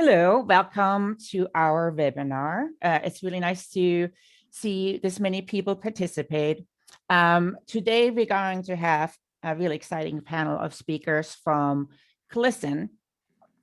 Hello, welcome to our webinar. It's really nice to see this many people participate. Today, we're going to have a really exciting panel of speakers from GLSEN,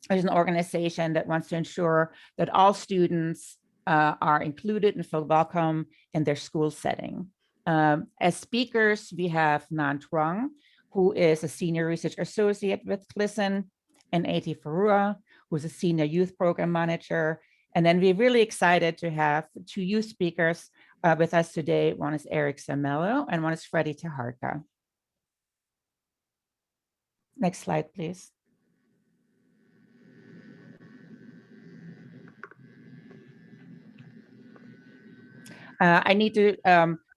which is an organization that wants to ensure that all students are included and feel welcome in their school setting. As speakers, we have Nhan Truong, who is a senior research associate with GLSEN, and A.T. Furuya, who's a senior youth program manager. And then we're really excited to have two youth speakers with us today. One is Eric Zamello and one is Freddie Taharka. Next slide, please. I need to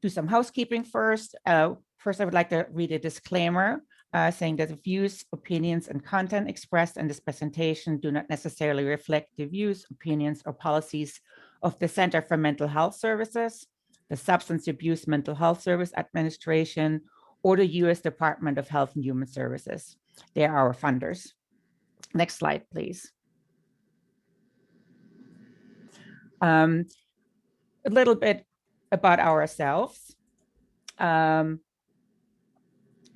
do some housekeeping first. First, I would like to read a disclaimer saying that the views, opinions, and content expressed in this presentation do not necessarily reflect the views, opinions, or policies of the Center for Mental Health Services, the Substance Abuse Mental Health Service Administration, or the U.S. Department of Health and Human Services. They are our funders. Next slide, please. A little bit about ourselves.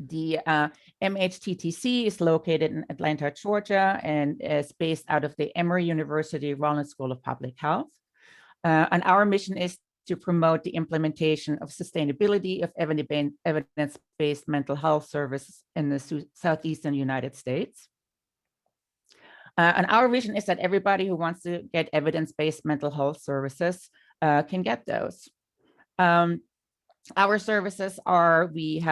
The MHTTC is located in Atlanta, Georgia, and is based out of the Emory University Rollins School of Public Health. And our mission is to promote the implementation of sustainability of evidence-based mental health services in the Southeastern United States. And our vision is that everybody who wants to get evidence-based mental health services can get those. Our services are, we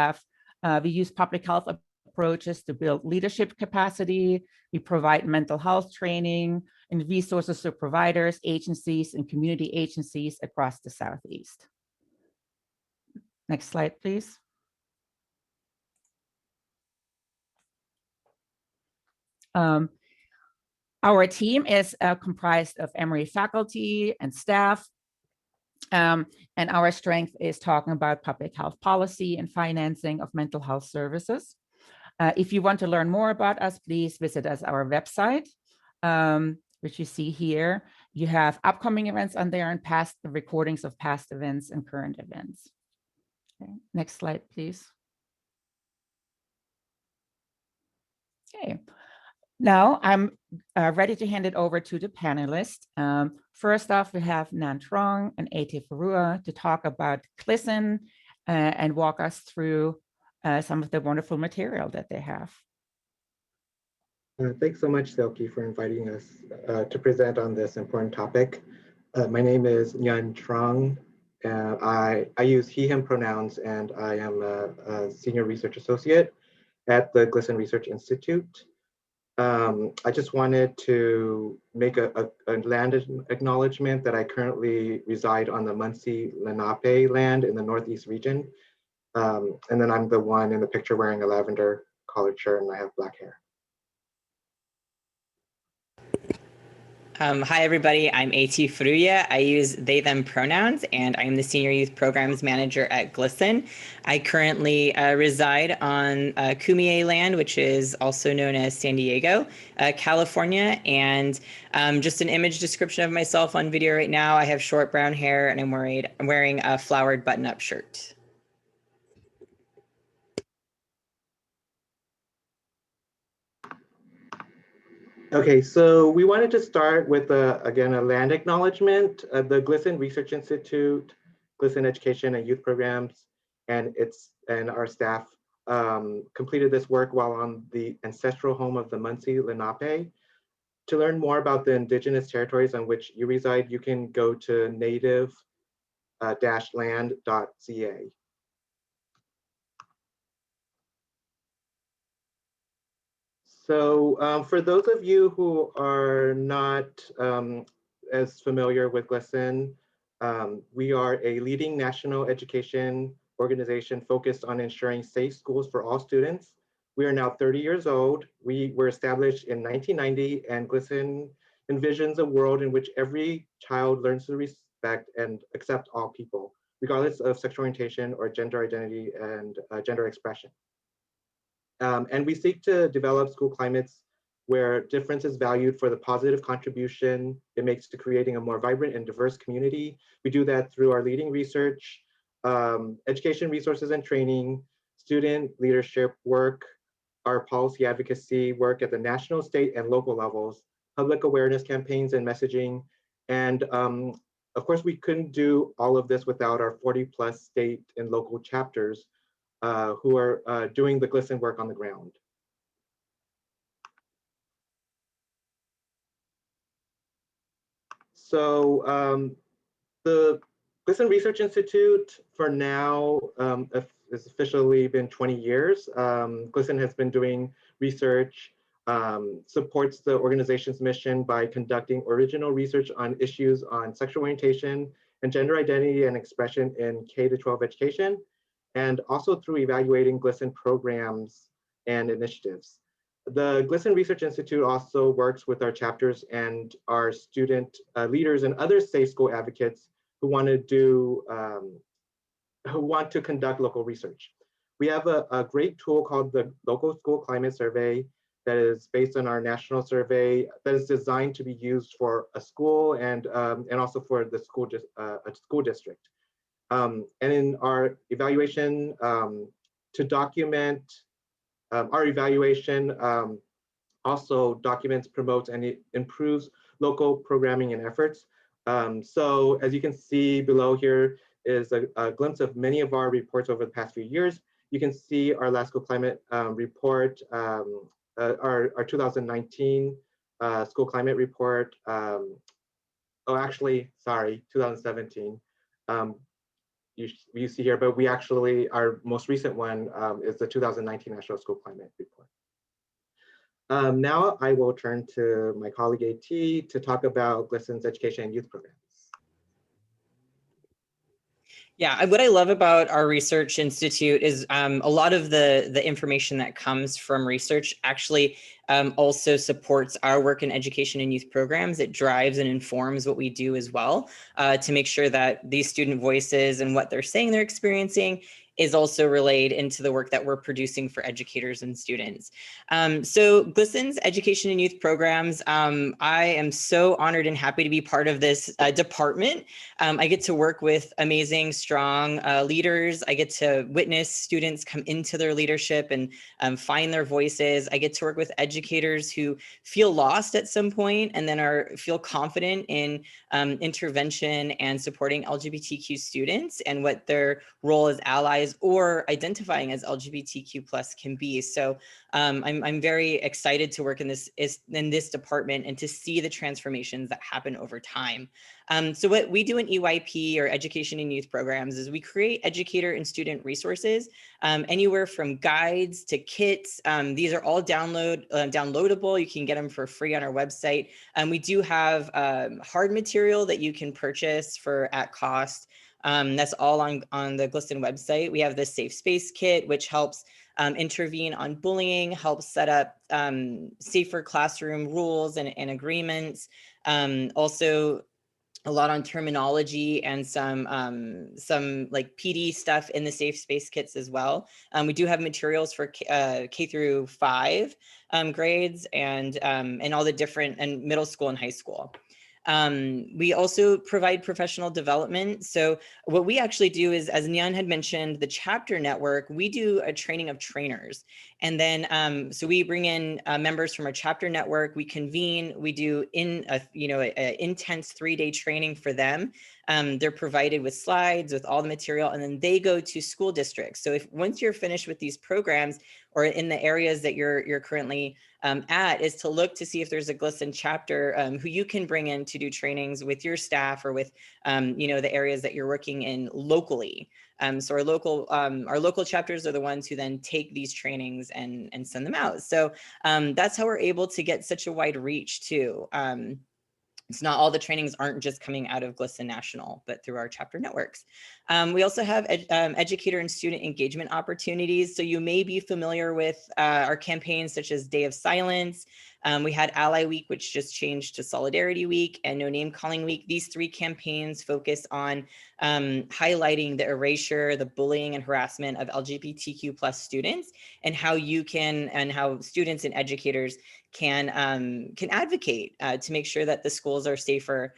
use public health approaches to build leadership capacity. We provide mental health training and resources to providers, agencies, and community agencies across the Southeast. Next slide, please. Our team is comprised of Emory faculty and staff. And our strength is talking about public health policy and financing of mental health services. If you want to learn more about us, please visit us our website, which you see here. You have upcoming events on there and past recordings of past events and current events. Okay, next slide, please. Okay. Now I'm ready to hand it over to the panelists. First off, we have Nhan Truong and A.T. Furuya to talk about GLSEN and walk us through some of the wonderful material that they have. Thanks so much, Silky, for inviting us to present on this important topic. My name is Nhan Truong. I use he, him pronouns, and I am a senior research associate at the GLSEN Research Institute. I just wanted to make a land acknowledgement that I currently reside on the Muncie Lenape land in the Northeast region. And then I'm the one in the picture wearing a lavender collared shirt and I have black hair. Hi, everybody. I'm A.T. Furuya. I use they, them pronouns, and I am the Senior Youth Programs Manager at GLSEN. I currently reside on Kumeyaay land, which is also known as San Diego, California. And just an image description of myself on video right now. I have short brown hair, and I'm wearing a flowered button-up shirt. Okay, so we wanted to start with, again, a land acknowledgement. The GLSEN Research Institute, GLSEN Education and Youth Programs, and our staff completed this work while on the ancestral home of the Muncie Lenape. To learn more about the indigenous territories on which you reside, you can go to native-land.ca. So for those of you who are not as familiar with GLSEN, we are a leading national education organization focused on ensuring safe schools for all students. We are now 30 years old. We were established in 1990, and GLSEN envisions a world in which every child learns to respect and accept all people, regardless of sexual orientation or gender identity and gender expression. And we seek to develop school climates where difference is valued for the positive contribution it makes to creating a more vibrant and diverse community. We do that through our leading research, education resources and training, student leadership work, our policy advocacy work at the national, state, and local levels, public awareness campaigns and messaging. And of course, we couldn't do all of this without our 40+ state and local chapters who are doing the GLSEN work on the ground. So the GLSEN Research Institute for now has officially been 20 years. GLSEN has been doing research, supports the organization's mission by conducting original research on issues on sexual orientation and gender identity and expression in K-12 education, and also through evaluating GLSEN programs and initiatives. The GLSEN Research Institute also works with our chapters and our student leaders and other safe school advocates who want to conduct local research. We have a great tool called the Local School Climate Survey that is based on our national survey that is designed to be used for a school and also for the school a school district. And in our evaluation to document our evaluation also documents, promotes, and it improves local programming and efforts. So as you can see below here is a glimpse of many of our reports over the past few years. You can see our last school climate report, our 2019 school climate report. Oh, actually, sorry, 2017. You see here, but we actually, our most recent one is the 2019 National School Climate Report. Now I will turn to my colleague AT to talk about GLSEN's education and youth programs. Yeah, what I love about our research institute is a lot of the information that comes from research actually also supports our work in education and youth programs. It drives and informs what we do as well to make sure that these student voices and what they're saying they're experiencing is also relayed into the work that we're producing for educators and students. So GLSEN's education and youth programs, I am so honored and happy to be part of this department. I get to work with amazing, strong leaders. I get to witness students come into their leadership and find their voices. I get to work with educators who feel lost at some point and then feel confident in intervention and supporting LGBTQ students and what their role as allies or identifying as LGBTQ plus can be. So I'm very excited to work in this department and to see the transformations that happen over time. So what we do in EYP, or education and youth programs, is we create educator and student resources, anywhere from guides to kits. These are all downloadable. You can get them for free on our website. We do have hard material that you can purchase at cost. That's all on the GLSEN website. We have the Safe Space Kit, which helps intervene on bullying, helps set up safer classroom rules and agreements. Also, a lot on terminology and some like PD stuff in the Safe Space Kits as well. We do have materials for K through 5 grades and all the different, and middle school and high school. We also provide professional development. So what we actually do is, as Nhan had mentioned, the chapter network, we do a training of trainers. And then, so we bring in members from our chapter network, we convene, we do an intense 3-day training for them. They're provided with slides, with all the material, and then they go to school districts. So once you're finished with these programs, or in the areas that you're currently at, is to look to see if there's a GLSEN chapter who you can bring in to do trainings with your staff or with the areas that you're working in locally. So our local chapters are the ones who then take these trainings and send them out. So that's how we're able to get such a wide reach too. It's not all the trainings aren't just coming out of GLSEN National, but through our chapter networks. We also have educator and student engagement opportunities. So you may be familiar with our campaigns such as Day of Silence. We had Ally Week, which just changed to Solidarity Week, and No Name Calling Week. These three campaigns focus on highlighting the erasure, the bullying and harassment of LGBTQ plus students, and how you can, and how students and educators can advocate to make sure that the schools are safer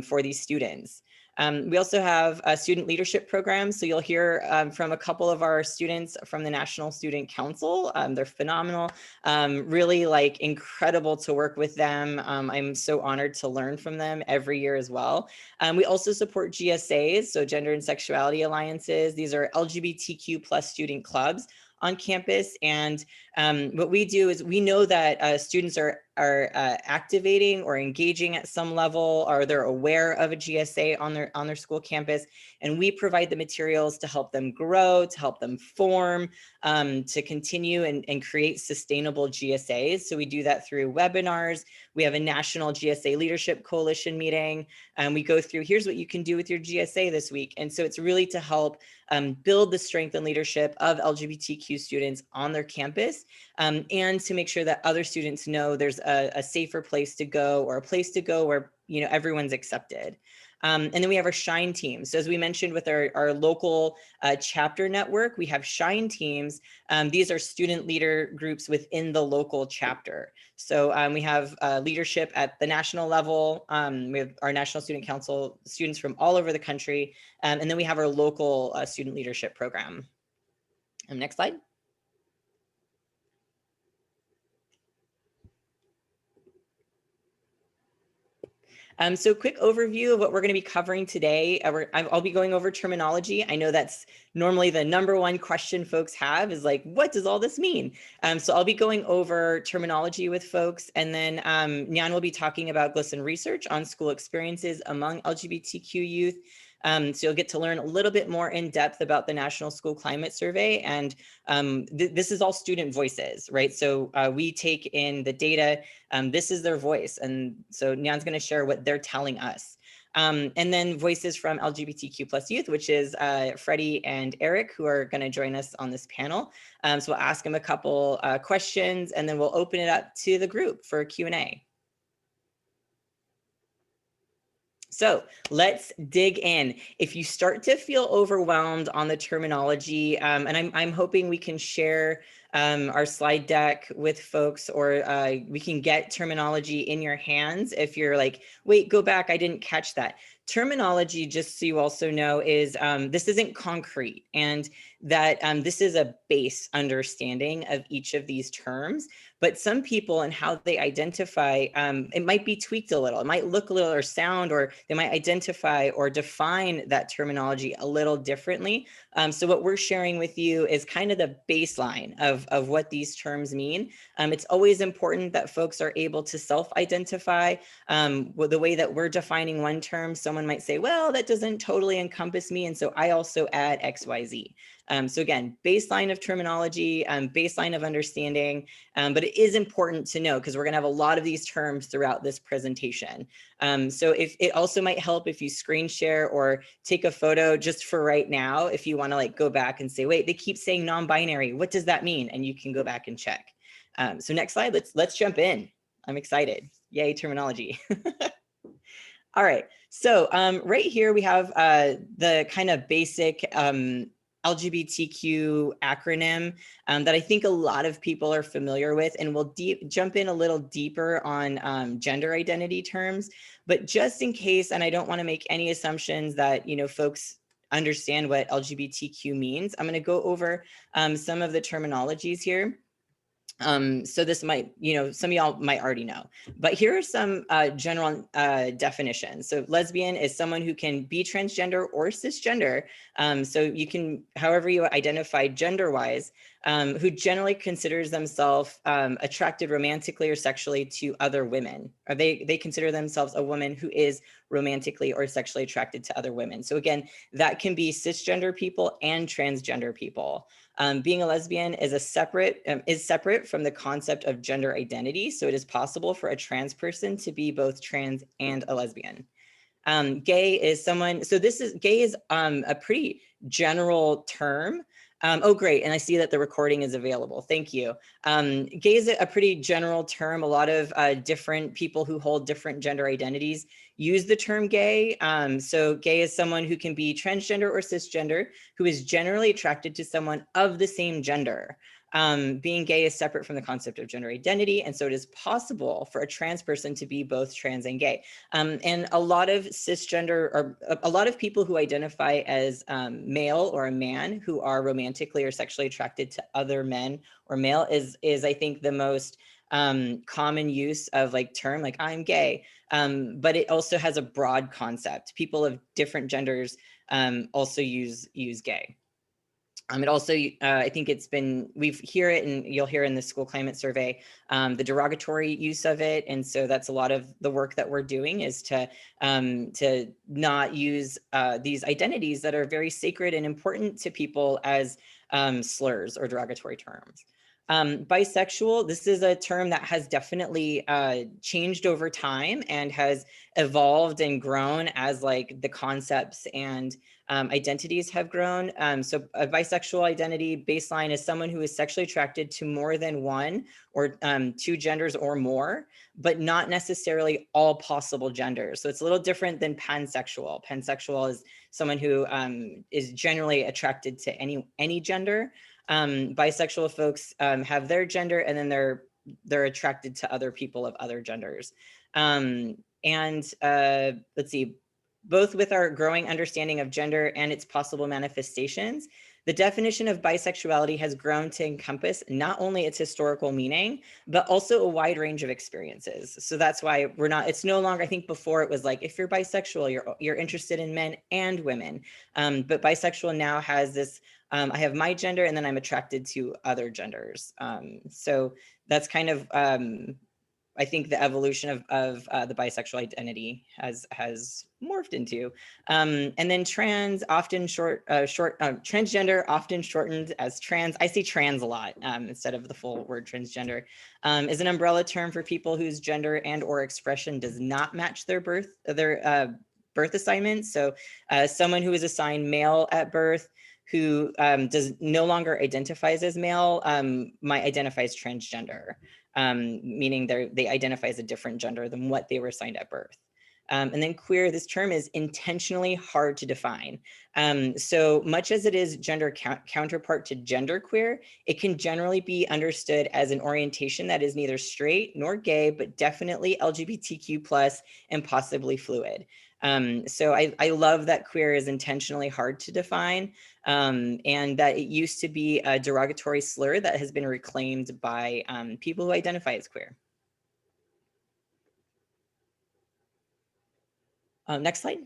for these students. We also have a student leadership program. So you'll hear from a couple of our students from the National Student Council. They're phenomenal, really like incredible to work with them. I'm so honored to learn from them every year as well. We also support GSAs, so Gender and Sexuality Alliances. These are LGBTQ plus student clubs on campus. And what we do is we know that students are activating or engaging at some level, or they're aware of a GSA on their school campus, and we provide the materials to help them grow, to help them form, to continue and create sustainable GSAs. So we do that through webinars. We have a National GSA Leadership Coalition meeting, and we go through, here's what you can do with your GSA this week. And so it's really to help build the strength and leadership of LGBTQ students on their campus, and to make sure that other students know there's a safer place to go, or a place to go where, you know, everyone's accepted. And then we have our Shine team. So as we mentioned with our local chapter network, we have Shine teams. These are student leader groups within the local chapter. So we have leadership at the national level. We have our National Student Council students from all over the country. And then we have our local student leadership program. Next slide. So quick overview of what we're going to be covering today. I'll be going over terminology. I know that's normally the #1 question folks have is like, what does all this mean? So I'll be going over terminology with folks, and then Nhan will be talking about GLSEN research on school experiences among LGBTQ youth. So you'll get to learn a little bit more in depth about the National School Climate Survey. And this is all student voices, right? So we take in the data. This is their voice. And so Nhan's going to share what they're telling us. And then voices from LGBTQ plus youth, which is Freddie and Eric, who are going to join us on this panel. So we'll ask them a couple questions, and then we'll open it up to the group for Q&A. So let's dig in. If you start to feel overwhelmed on the terminology, and I'm hoping we can share our slide deck with folks, or we can get terminology in your hands. If you're like, wait, go back, I didn't catch that. Terminology, just so you also know, is this isn't concrete, and that this is a base understanding of each of these terms. But some people and how they identify, it might be tweaked a little. It might look a little or sound, or they might identify or define that terminology a little differently. So what we're sharing with you is kind of the baseline of what these terms mean. It's always important that folks are able to self-identify. The way that we're defining one term, someone might say, well, that doesn't totally encompass me, and so I also add X, Y, Z. So again, baseline of terminology, baseline of understanding, but it is important to know, because we're going to have a lot of these terms throughout this presentation. So if it also might help if you screen share or take a photo just for right now, if you want to like go back and say, wait, they keep saying non-binary, what does that mean? And you can go back and check. So next slide, let's jump in. I'm excited. Yay, terminology. All right, so right here we have the kind of basic LGBTQ acronym that I think a lot of people are familiar with, and we'll jump in a little deeper on gender identity terms. But just in case, and I don't want to make any assumptions that, you know, folks understand what LGBTQ means, I'm going to go over some of the terminologies here. So this might, you know, some of y'all might already know, but here are some general definitions. So lesbian is someone who can be transgender or cisgender. So you can, however you identify gender-wise, who generally considers themselves attracted romantically or sexually to other women, or they consider themselves a woman who is romantically or sexually attracted to other women. So again, that can be cisgender people and transgender people. Being a lesbian is separate from the concept of gender identity. So it is possible for a trans person to be both trans and a lesbian. Gay is someone, so gay is a pretty general term. Oh, great. And I see that the recording is available. Thank you. Gay is a pretty general term. A lot of different people who hold different gender identities use the term gay. So gay is someone who can be transgender or cisgender, who is generally attracted to someone of the same gender. Being gay is separate from the concept of gender identity. And so it is possible for a trans person to be both trans and gay. And a lot of cisgender, or a lot of people who identify as male or a man who are romantically or sexually attracted to other men or male is I think the most common use of like term, like I'm gay. But it also has a broad concept. People of different genders also use gay. It also, I think we hear it, and you'll hear in the school climate survey, the derogatory use of it. And so that's a lot of the work that we're doing, is to not use these identities that are very sacred and important to people as slurs or derogatory terms. Bisexual, this is a term that has definitely changed over time and has evolved and grown as like the concepts and identities have grown. So a bisexual identity baseline is someone who is sexually attracted to more than one or two genders or more, but not necessarily all possible genders. So it's a little different than pansexual. Pansexual is someone who is generally attracted to any gender. Bisexual folks have their gender, and then they're attracted to other people of other genders. Let's see, both with our growing understanding of gender and its possible manifestations, the definition of bisexuality has grown to encompass not only its historical meaning, but also a wide range of experiences. So that's why it's no longer, I think before it was like, if you're bisexual, you're interested in men and women. But bisexual now has this, I have my gender and then I'm attracted to other genders. So that's kind of, I think the evolution of the bisexual identity has morphed into. And then trans, often transgender, often shortened as trans. I see trans a lot instead of the full word transgender, is an umbrella term for people whose gender and or expression does not match their birth assignment. So someone who is assigned male at birth, who does no longer identifies as male, might identify as transgender. Meaning they identify as a different gender than what they were assigned at birth. And then queer, this term is intentionally hard to define. So much as it is gender counterpart to genderqueer, it can generally be understood as an orientation that is neither straight nor gay, but definitely LGBTQ plus and possibly fluid. So I love that queer is intentionally hard to define, and that it used to be a derogatory slur that has been reclaimed by people who identify as queer. Next slide.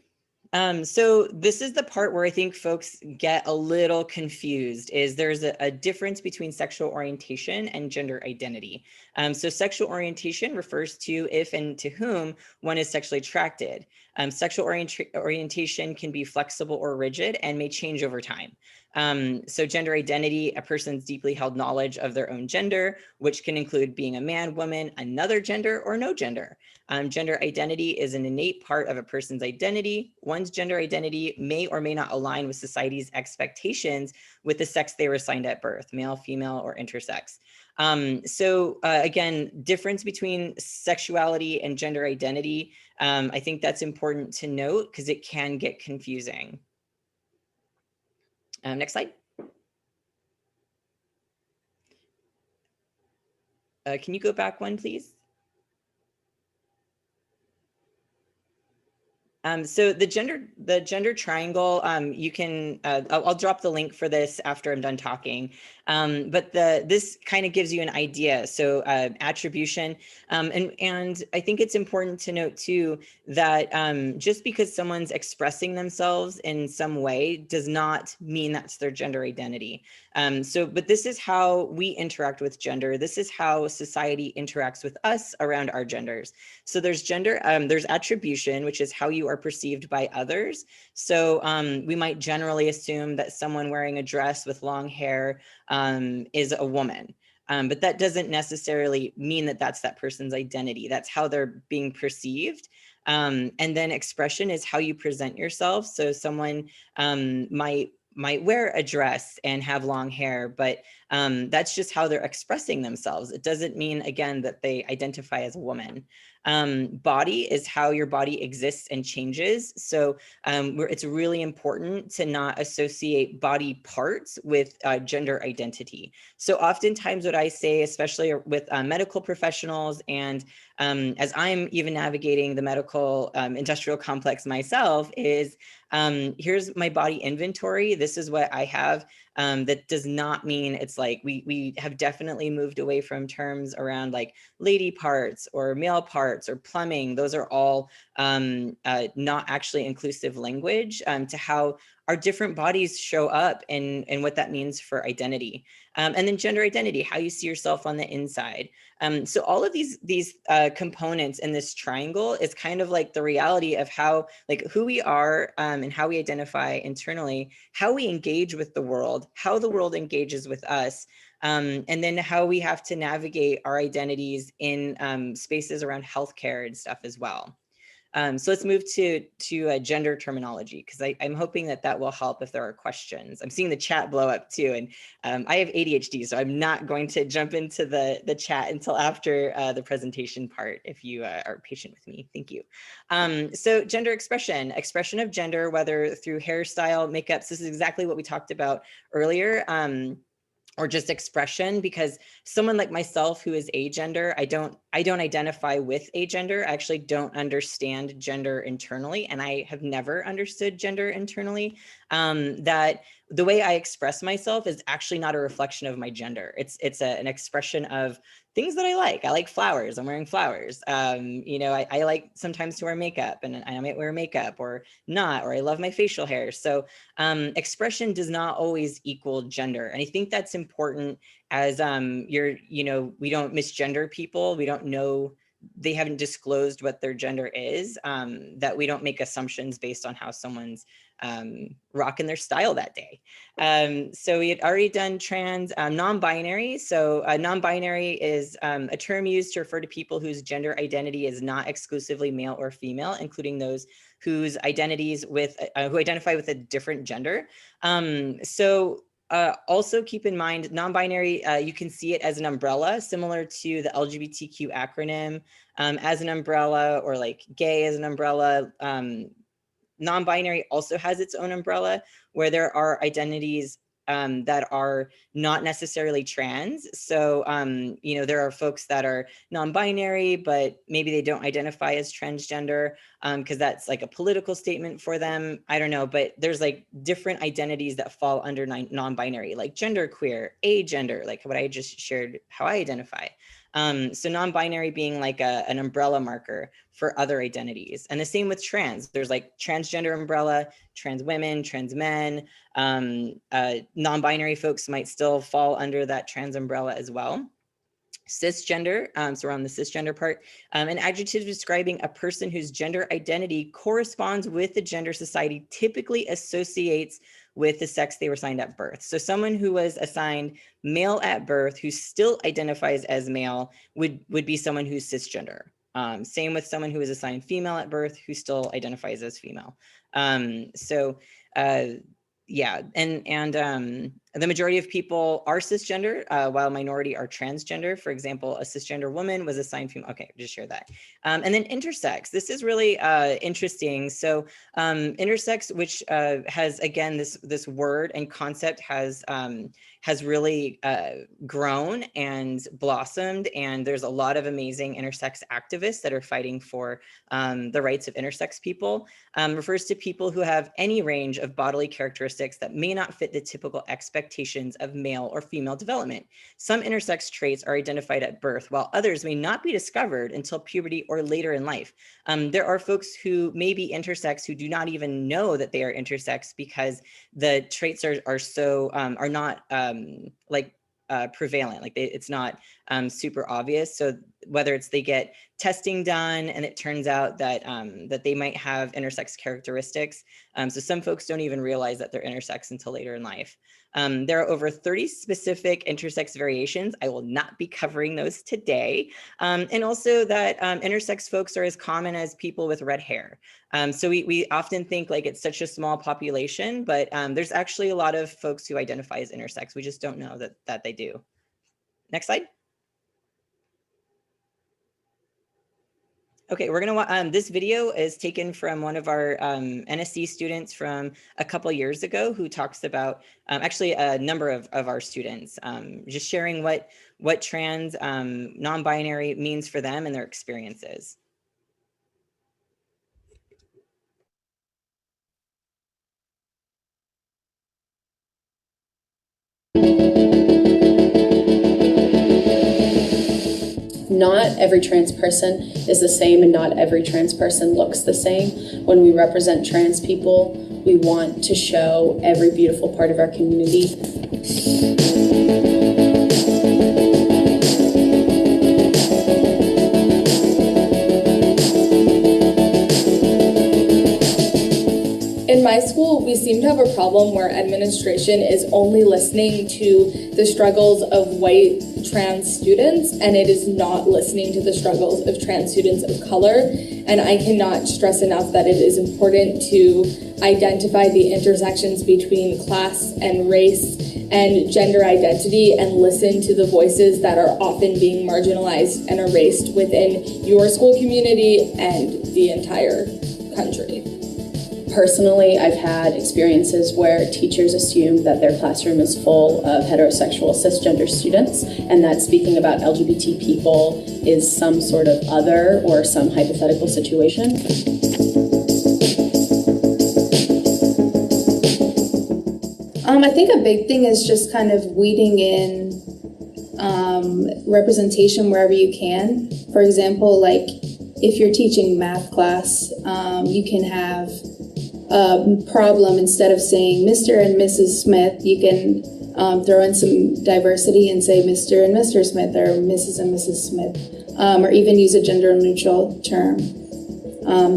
So this is the part where I think folks get a little confused, is there's a difference between sexual orientation and gender identity. So sexual orientation refers to if and to whom one is sexually attracted. Sexual orientation can be flexible or rigid and may change over time. So gender identity, a person's deeply held knowledge of their own gender, which can include being a man, woman, another gender, or no gender. Gender identity is an innate part of a person's identity. One's gender identity may or may not align with society's expectations with the sex they were assigned at birth, male, female, or intersex. Again, difference between sexuality and gender identity, I think that's important to note because it can get confusing. Next slide. Can you go back one, please? So the gender triangle, you can, I'll drop the link for this after I'm done talking. But this kind of gives you an idea. So attribution, and I think it's important to note too that just because someone's expressing themselves in some way does not mean that's their gender identity. But this is how we interact with gender. This is how society interacts with us around our genders. So there's gender, there's attribution, which is how you are perceived by others. So we might generally assume that someone wearing a dress with long hair is a woman. But that doesn't necessarily mean that that's that person's identity. That's how they're being perceived. And then expression is how you present yourself. So someone might wear a dress and have long hair, but that's just how they're expressing themselves. It doesn't mean, again, that they identify as a woman. Body is how your body exists and changes. So it's really important to not associate body parts with gender identity. So oftentimes what I say, especially with medical professionals, and as I'm even navigating the medical industrial complex myself, is here's my body inventory. This is what I have. That does not mean it's like we have definitely moved away from terms around like lady parts or male parts or plumbing. Those are all not actually inclusive language to how our different bodies show up and what that means for identity. And then gender identity, how you see yourself on the inside. So all of these components in this triangle is kind of like the reality of how, like, who we are and how we identify internally, how we engage with the world, how the world engages with us, and then how we have to navigate our identities in spaces around healthcare and stuff as well. So let's move to gender terminology, because I'm hoping that will help if there are questions. I'm seeing the chat blow up too, and I have ADHD, so I'm not going to jump into the chat until after the presentation part, if you are patient with me. Thank you. So gender expression of gender, whether through hairstyle, makeups, this is exactly what we talked about earlier. Or just expression, because someone like myself who is agender, I don't identify with agender. I actually don't understand gender internally, and I have never understood gender internally. That the way I express myself is actually not a reflection of my gender. It's an expression of things that I like. I like flowers. I'm wearing flowers. You know, I like sometimes to wear makeup, and I might wear makeup or not, or I love my facial hair. So expression does not always equal gender. And I think that's important as you know, we don't misgender people. We don't know, they haven't disclosed what their gender is, that we don't make assumptions based on how someone's rocking their style that day. So we had already done trans, non-binary. So non-binary is a term used to refer to people whose gender identity is not exclusively male or female, including those whose identities with, who identify with a different gender. Also keep in mind, non-binary, you can see it as an umbrella, similar to the LGBTQ acronym as an umbrella, or like gay as an umbrella. Non-binary also has its own umbrella, where there are identities that are not necessarily trans. So, you know, there are folks that are non-binary, but maybe they don't identify as transgender because that's like a political statement for them. I don't know, but there's like different identities that fall under non-binary, like genderqueer, agender, like what I just shared, how I identify. So non-binary being like an umbrella marker for other identities. And the same with trans. There's like transgender umbrella, trans women, trans men. Non-binary folks might still fall under that trans umbrella as well. Cisgender, so we're on the cisgender part, an adjective describing a person whose gender identity corresponds with the gender society typically associates with the sex they were assigned at birth. So someone who was assigned male at birth who still identifies as male would be someone who's cisgender. Same with someone who was assigned female at birth who still identifies as female. Yeah, and the majority of people are cisgender, while minority are transgender. For example, a cisgender woman was assigned female. Okay, just share that. And then intersex. This is really interesting. So intersex, which has, again, this word and concept has really grown and blossomed, and there's a lot of amazing intersex activists that are fighting for the rights of intersex people. Refers to people who have any range of bodily characteristics that may not fit the typical expectations of male or female development. Some intersex traits are identified at birth, while others may not be discovered until puberty or later in life. There are folks who may be intersex who do not even know that they are intersex because the traits are not prevalent, like it's not super obvious. So whether it's they get testing done, and it turns out that that they might have intersex characteristics. So some folks don't even realize that they're intersex until later in life. There are over 30 specific intersex variations. I will not be covering those today. And also that intersex folks are as common as people with red hair. So we often think like it's such a small population, but there's actually a lot of folks who identify as intersex. We just don't know that they do. Next slide. Okay, we're gonna, this video is taken from one of our NSC students from a couple of years ago who talks about, actually a number of our students, just sharing what trans non-binary means for them and their experiences. Not every trans person is the same, and not every trans person looks the same. When we represent trans people, we want to show every beautiful part of our community. In my school, we seem to have a problem where administration is only listening to the struggles of white trans students, and it is not listening to the struggles of trans students of color. And I cannot stress enough that it is important to identify the intersections between class and race and gender identity and listen to the voices that are often being marginalized and erased within your school community and the entire country. Personally, I've had experiences where teachers assume that their classroom is full of heterosexual cisgender students, and that speaking about LGBT people is some sort of other or some hypothetical situation. I think a big thing is just kind of weeding in representation wherever you can. For example, like if you're teaching math class, you can have problem. Instead of saying Mr. and Mrs. Smith, you can throw in some diversity and say Mr. and Mr. Smith or Mrs. and Mrs. Smith, or even use a gender neutral term.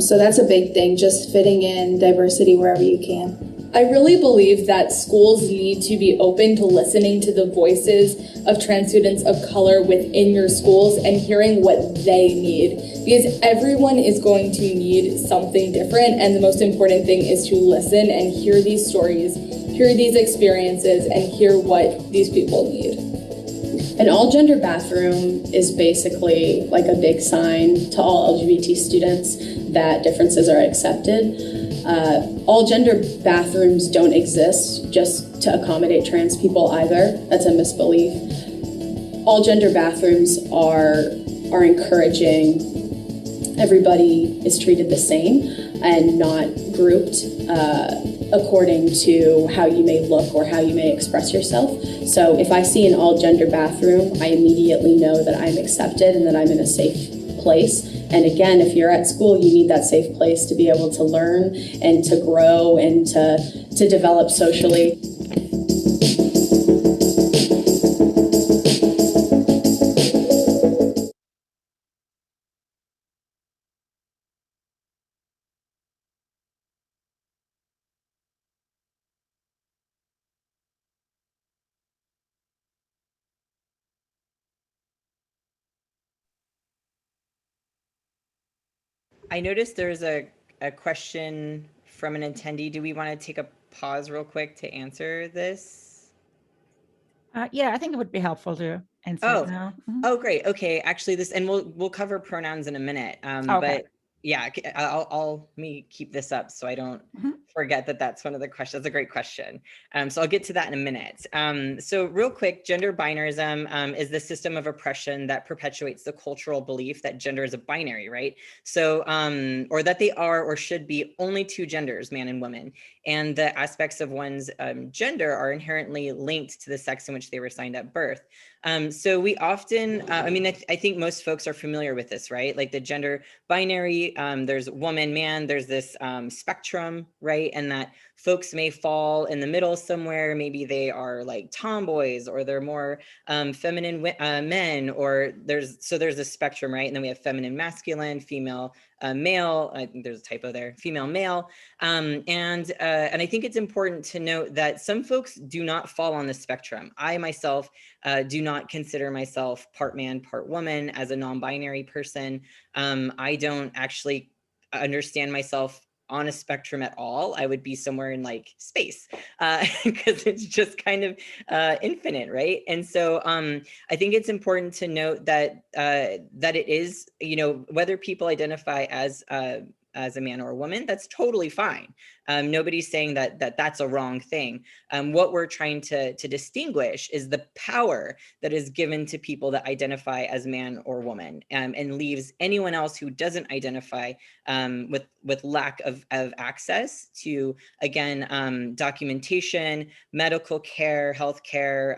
So that's a big thing, just fitting in diversity wherever you can. I really believe that schools need to be open to listening to the voices of trans students of color within your schools and hearing what they need, because everyone is going to need something different, and the most important thing is to listen and hear these stories, hear these experiences, and hear what these people need. An all-gender bathroom is basically like a big sign to all LGBT students that differences are accepted. All-gender bathrooms don't exist just to accommodate trans people either. That's a misbelief. All-gender bathrooms are encouraging everybody is treated the same and not grouped according to how you may look or how you may express yourself. So if I see an all-gender bathroom, I immediately know that I'm accepted and that I'm in a safe place. And again, if you're at school, you need that safe place to be able to learn and to grow and to develop socially. I noticed there's a question from an attendee. Do we want to take a pause real quick to answer this? Yeah, I think it would be helpful to answer it now. Oh, great. Okay, actually, this, and we'll cover pronouns in a minute. Okay. But yeah, let me keep this up so I don't forget that that's one of the questions. That's a great question. So I'll get to that in a minute. So real quick, gender binarism is the system of oppression that perpetuates the cultural belief that gender is a binary, right? So, or that they are or should be only two genders, man and woman. And the aspects of one's gender are inherently linked to the sex in which they were assigned at birth. So we often, I mean, I think most folks are familiar with this, right? Like the gender binary, there's woman, man, there's this spectrum, right? And that folks may fall in the middle somewhere. Maybe they are like tomboys, or they're more feminine men, or there's a spectrum, right? And then we have feminine masculine, female male, I think there's a typo there, female male. And I think it's important to note that some folks do not fall on the spectrum. I myself do not consider myself part man, part woman as a non-binary person. I don't actually understand myself on a spectrum at all. I would be somewhere in like space because it's just kind of infinite, right? And so I think it's important to note that that it is, you know, whether people identify as a man or a woman, that's totally fine. Nobody's saying that that's a wrong thing. What we're trying to distinguish is the power that is given to people that identify as man or woman, and leaves anyone else who doesn't identify with lack of access to, again, documentation, medical care, healthcare,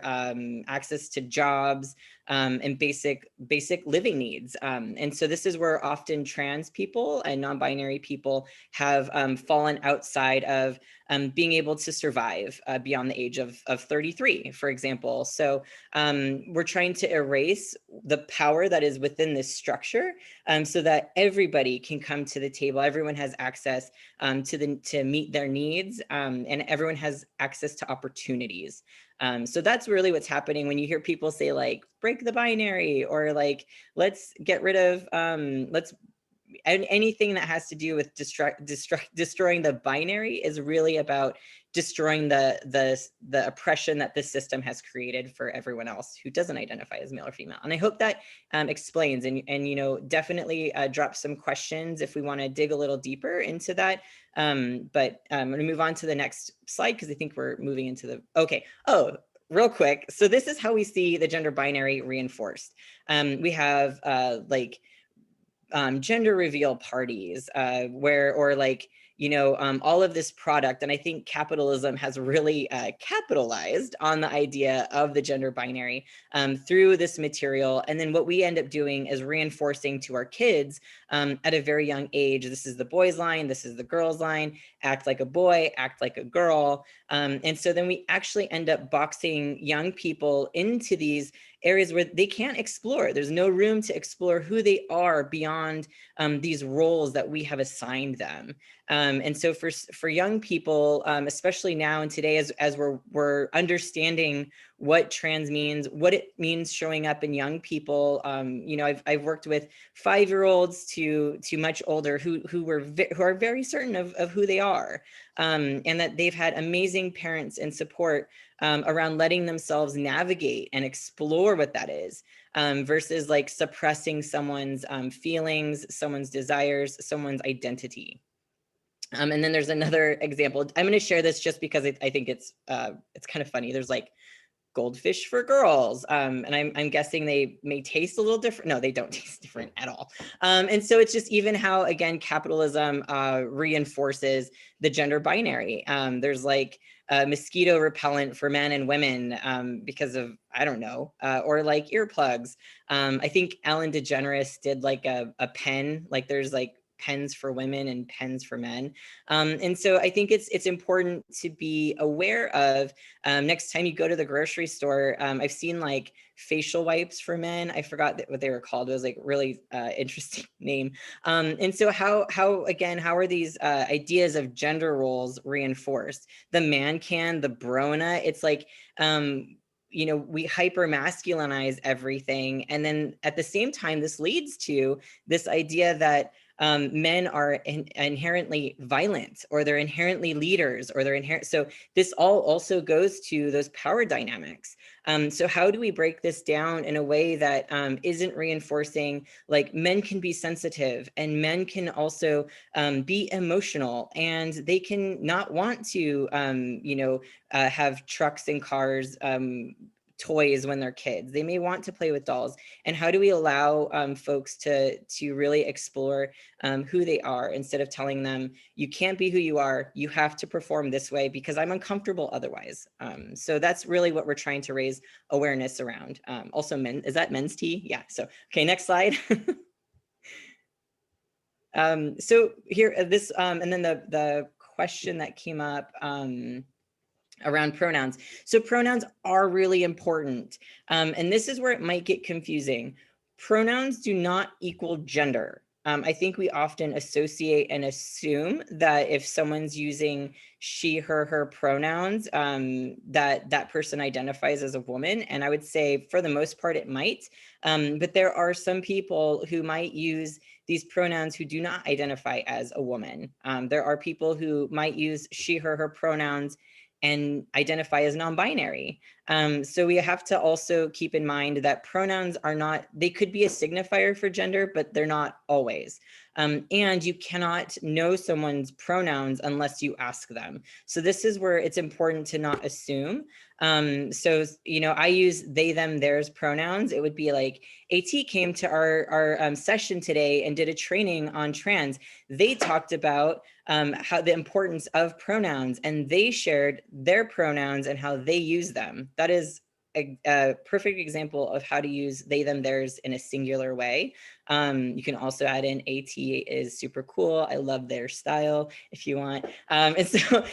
access to jobs, and basic living needs. And so this is where often trans people and non-binary people have fallen outside of being able to survive beyond the age of 33, for example. So we're trying to erase the power that is within this structure, so that everybody can come to the table. Everyone has access to meet their needs, and everyone has access to opportunities. So that's really what's happening when you hear people say like, break the binary, or like, let's get rid of, anything that has to do with destroying the binary is really about destroying the oppression that this system has created for everyone else who doesn't identify as male or female. And I hope that explains, and you know, definitely drop some questions if we want to dig a little deeper into that. But I'm going to move on to the next slide because I think we're moving into the, okay. Oh, real quick. So this is how we see the gender binary reinforced. We have like gender reveal parties where, or like, you know, all of this product. And I think capitalism has really capitalized on the idea of the gender binary through this material. And then what we end up doing is reinforcing to our kids at a very young age, this is the boys line, this is the girls line, act like a boy, act like a girl. And so then we actually end up boxing young people into these areas where they can't explore. There's no room to explore who they are beyond these roles that we have assigned them. And so for young people, especially now and today, as we're understanding what trans means, what it means showing up in young people, you know, I've worked with 5-year-olds to much older who are very certain of who they are, and that they've had amazing parents and support around letting themselves navigate and explore what that is, versus like suppressing someone's feelings, someone's desires, someone's identity. And then there's another example. I'm going to share this just because I think it's kind of funny. There's like goldfish for girls, and I'm guessing they may taste a little different. No, they don't taste different at all. And so it's just even how, again, capitalism reinforces the gender binary. There's like mosquito repellent for men and women because of, I don't know, or like earplugs. I think Ellen DeGeneres did like a pen, like there's like pens for women and pens for men. And so I think it's important to be aware of, next time you go to the grocery store. I've seen like facial wipes for men. I forgot what they were called. It was like really interesting name. And so how are these ideas of gender roles reinforced? The man can, the brona, it's like, you know, we hyper masculinize everything. And then at the same time, this leads to this idea that men are inherently violent, or they're inherently leaders, or they're inherent. So this all also goes to those power dynamics. So how do we break this down in a way that isn't reinforcing, like, men can be sensitive, and men can also be emotional, and they can not want to, you know, have trucks and cars toys when they're kids. They may want to play with dolls. And how do we allow folks to really explore who they are instead of telling them, you can't be who you are, you have to perform this way because I'm uncomfortable otherwise. So that's really what we're trying to raise awareness around. Also, men, is that men's tea? Yeah, so, okay, next slide. So here, this, and then the question that came up, around pronouns. So pronouns are really important. And this is where it might get confusing. Pronouns do not equal gender. I think we often associate and assume that if someone's using she, her pronouns, that person identifies as a woman. And I would say for the most part, it might. But there are some people who might use these pronouns who do not identify as a woman. There are people who might use she, her pronouns and identify as non-binary. So we have to also keep in mind that pronouns are not, they could be a signifier for gender, but they're not always. And you cannot know someone's pronouns unless you ask them. So this is where it's important to not assume. So, you know, I use they, them, theirs pronouns. It would be like, AT came to our session today and did a training on trans. They talked about how the importance of pronouns, and they shared their pronouns and how they use them. That is a perfect example of how to use they, them, theirs in a singular way. You can also add in AT is super cool. I love their style if you want. And so,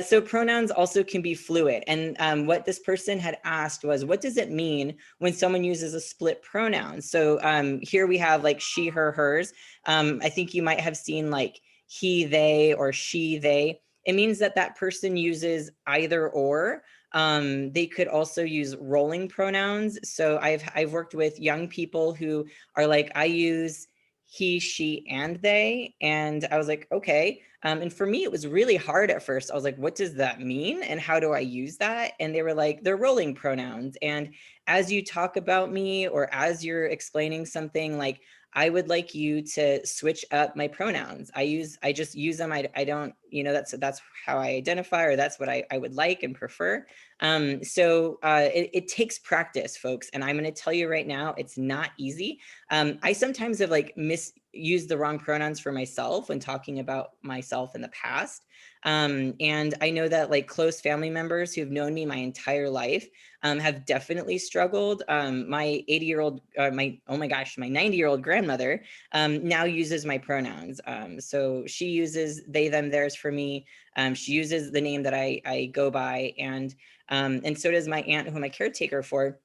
so pronouns also can be fluid. And what this person had asked was, what does it mean when someone uses a split pronoun? So here we have like she, her, hers. I think you might have seen like he, they, or she, they. It means that that person uses either or. They could also use rolling pronouns. So I've worked with young people who are like, I use he, she, and they. And I was like, okay. And for me, it was really hard at first. I was like, what does that mean? And how do I use that? And they were like, they're rolling pronouns. And as you talk about me, or as you're explaining something, like, I would like you to switch up my pronouns. I just use them. I don't, you know, that's how I identify, or that's what I would like and prefer. So it takes practice, folks. And I'm going to tell you right now, it's not easy. I sometimes have like misused the wrong pronouns for myself when talking about myself in the past. And I know that like close family members who've known me my entire life have definitely struggled. My 80-year-old, oh my gosh, my 90-year-old grandmother now uses my pronouns. So she uses they, them, theirs for me. She uses the name that I go by, and so does my aunt, who I'm a caretaker for,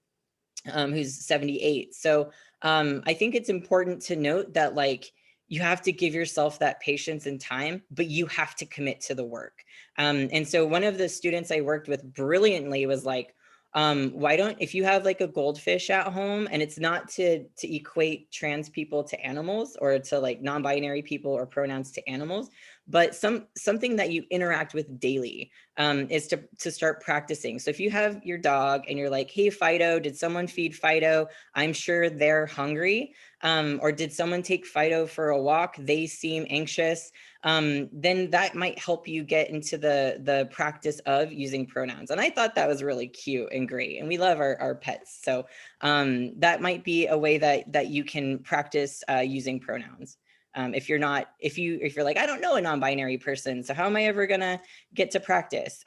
who's 78. So I think it's important to note that like, you have to give yourself that patience and time, but you have to commit to the work. And so one of the students I worked with brilliantly was like, why don't, if you have like a goldfish at home, and it's not to equate trans people to animals, or to like non-binary people or pronouns to animals, but something that you interact with daily, is to start practicing. So if you have your dog and you're like, hey, Fido, did someone feed Fido? I'm sure they're hungry. Or did someone take Fido for a walk? They seem anxious. Then that might help you get into the practice of using pronouns. And I thought that was really cute and great. And we love our pets. So that might be a way that you can practice using pronouns. If you're like, I don't know a non-binary person, so how am I ever gonna get to practice?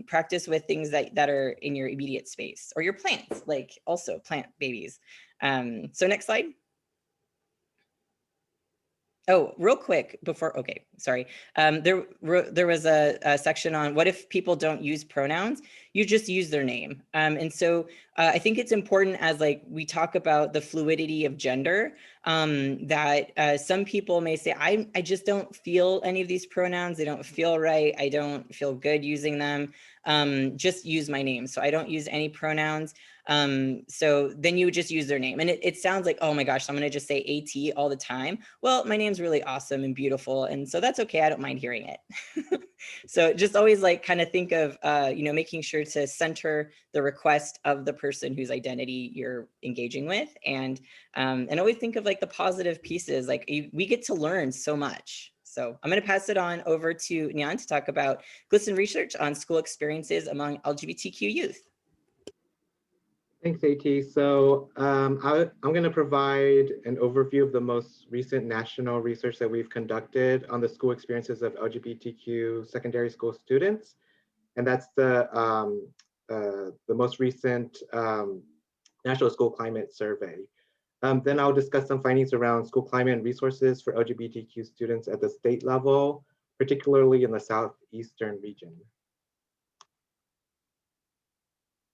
Practice with things that are in your immediate space, or your plants, like also plant babies. So next slide. Oh, real quick before, okay, sorry. There was a section on what if people don't use pronouns, you just use their name. And so I think it's important, as like we talk about the fluidity of gender, that some people may say, I just don't feel any of these pronouns. They don't feel right. I don't feel good using them. Just use my name. So I don't use any pronouns. So then you would just use their name. And it sounds like, oh my gosh, I'm going to just say AT all the time. Well, my name's really awesome and beautiful. And so that's okay. I don't mind hearing it. So just always like kind of think of, making sure to center the request of the person whose identity you're engaging with. And always think of like the positive pieces, like we get to learn so much. So I'm going to pass it on over to Nhan to talk about GLSEN research on school experiences among LGBTQ youth. Thanks, AT. So I'm going to provide an overview of the most recent national research that we've conducted on the school experiences of LGBTQ secondary school students. And that's the most recent National School Climate Survey. Then I'll discuss some findings around school climate and resources for LGBTQ students at the state level, particularly in the southeastern region.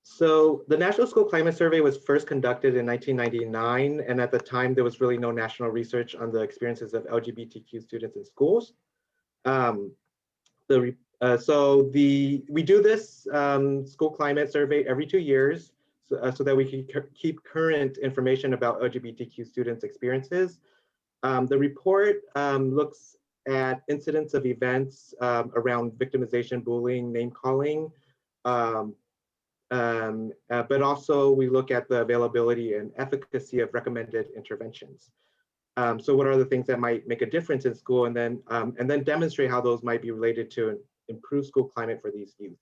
So the National School Climate Survey was first conducted in 1999, and at the time there was really no national research on the experiences of LGBTQ students in schools. We do this school climate survey every 2 years so that we can keep current information about LGBTQ students' experiences. The report looks at incidents of events around victimization, bullying, name calling, but also we look at the availability and efficacy of recommended interventions. So what are the things that might make a difference in school, and then demonstrate how those might be related to an improved school climate for these youth.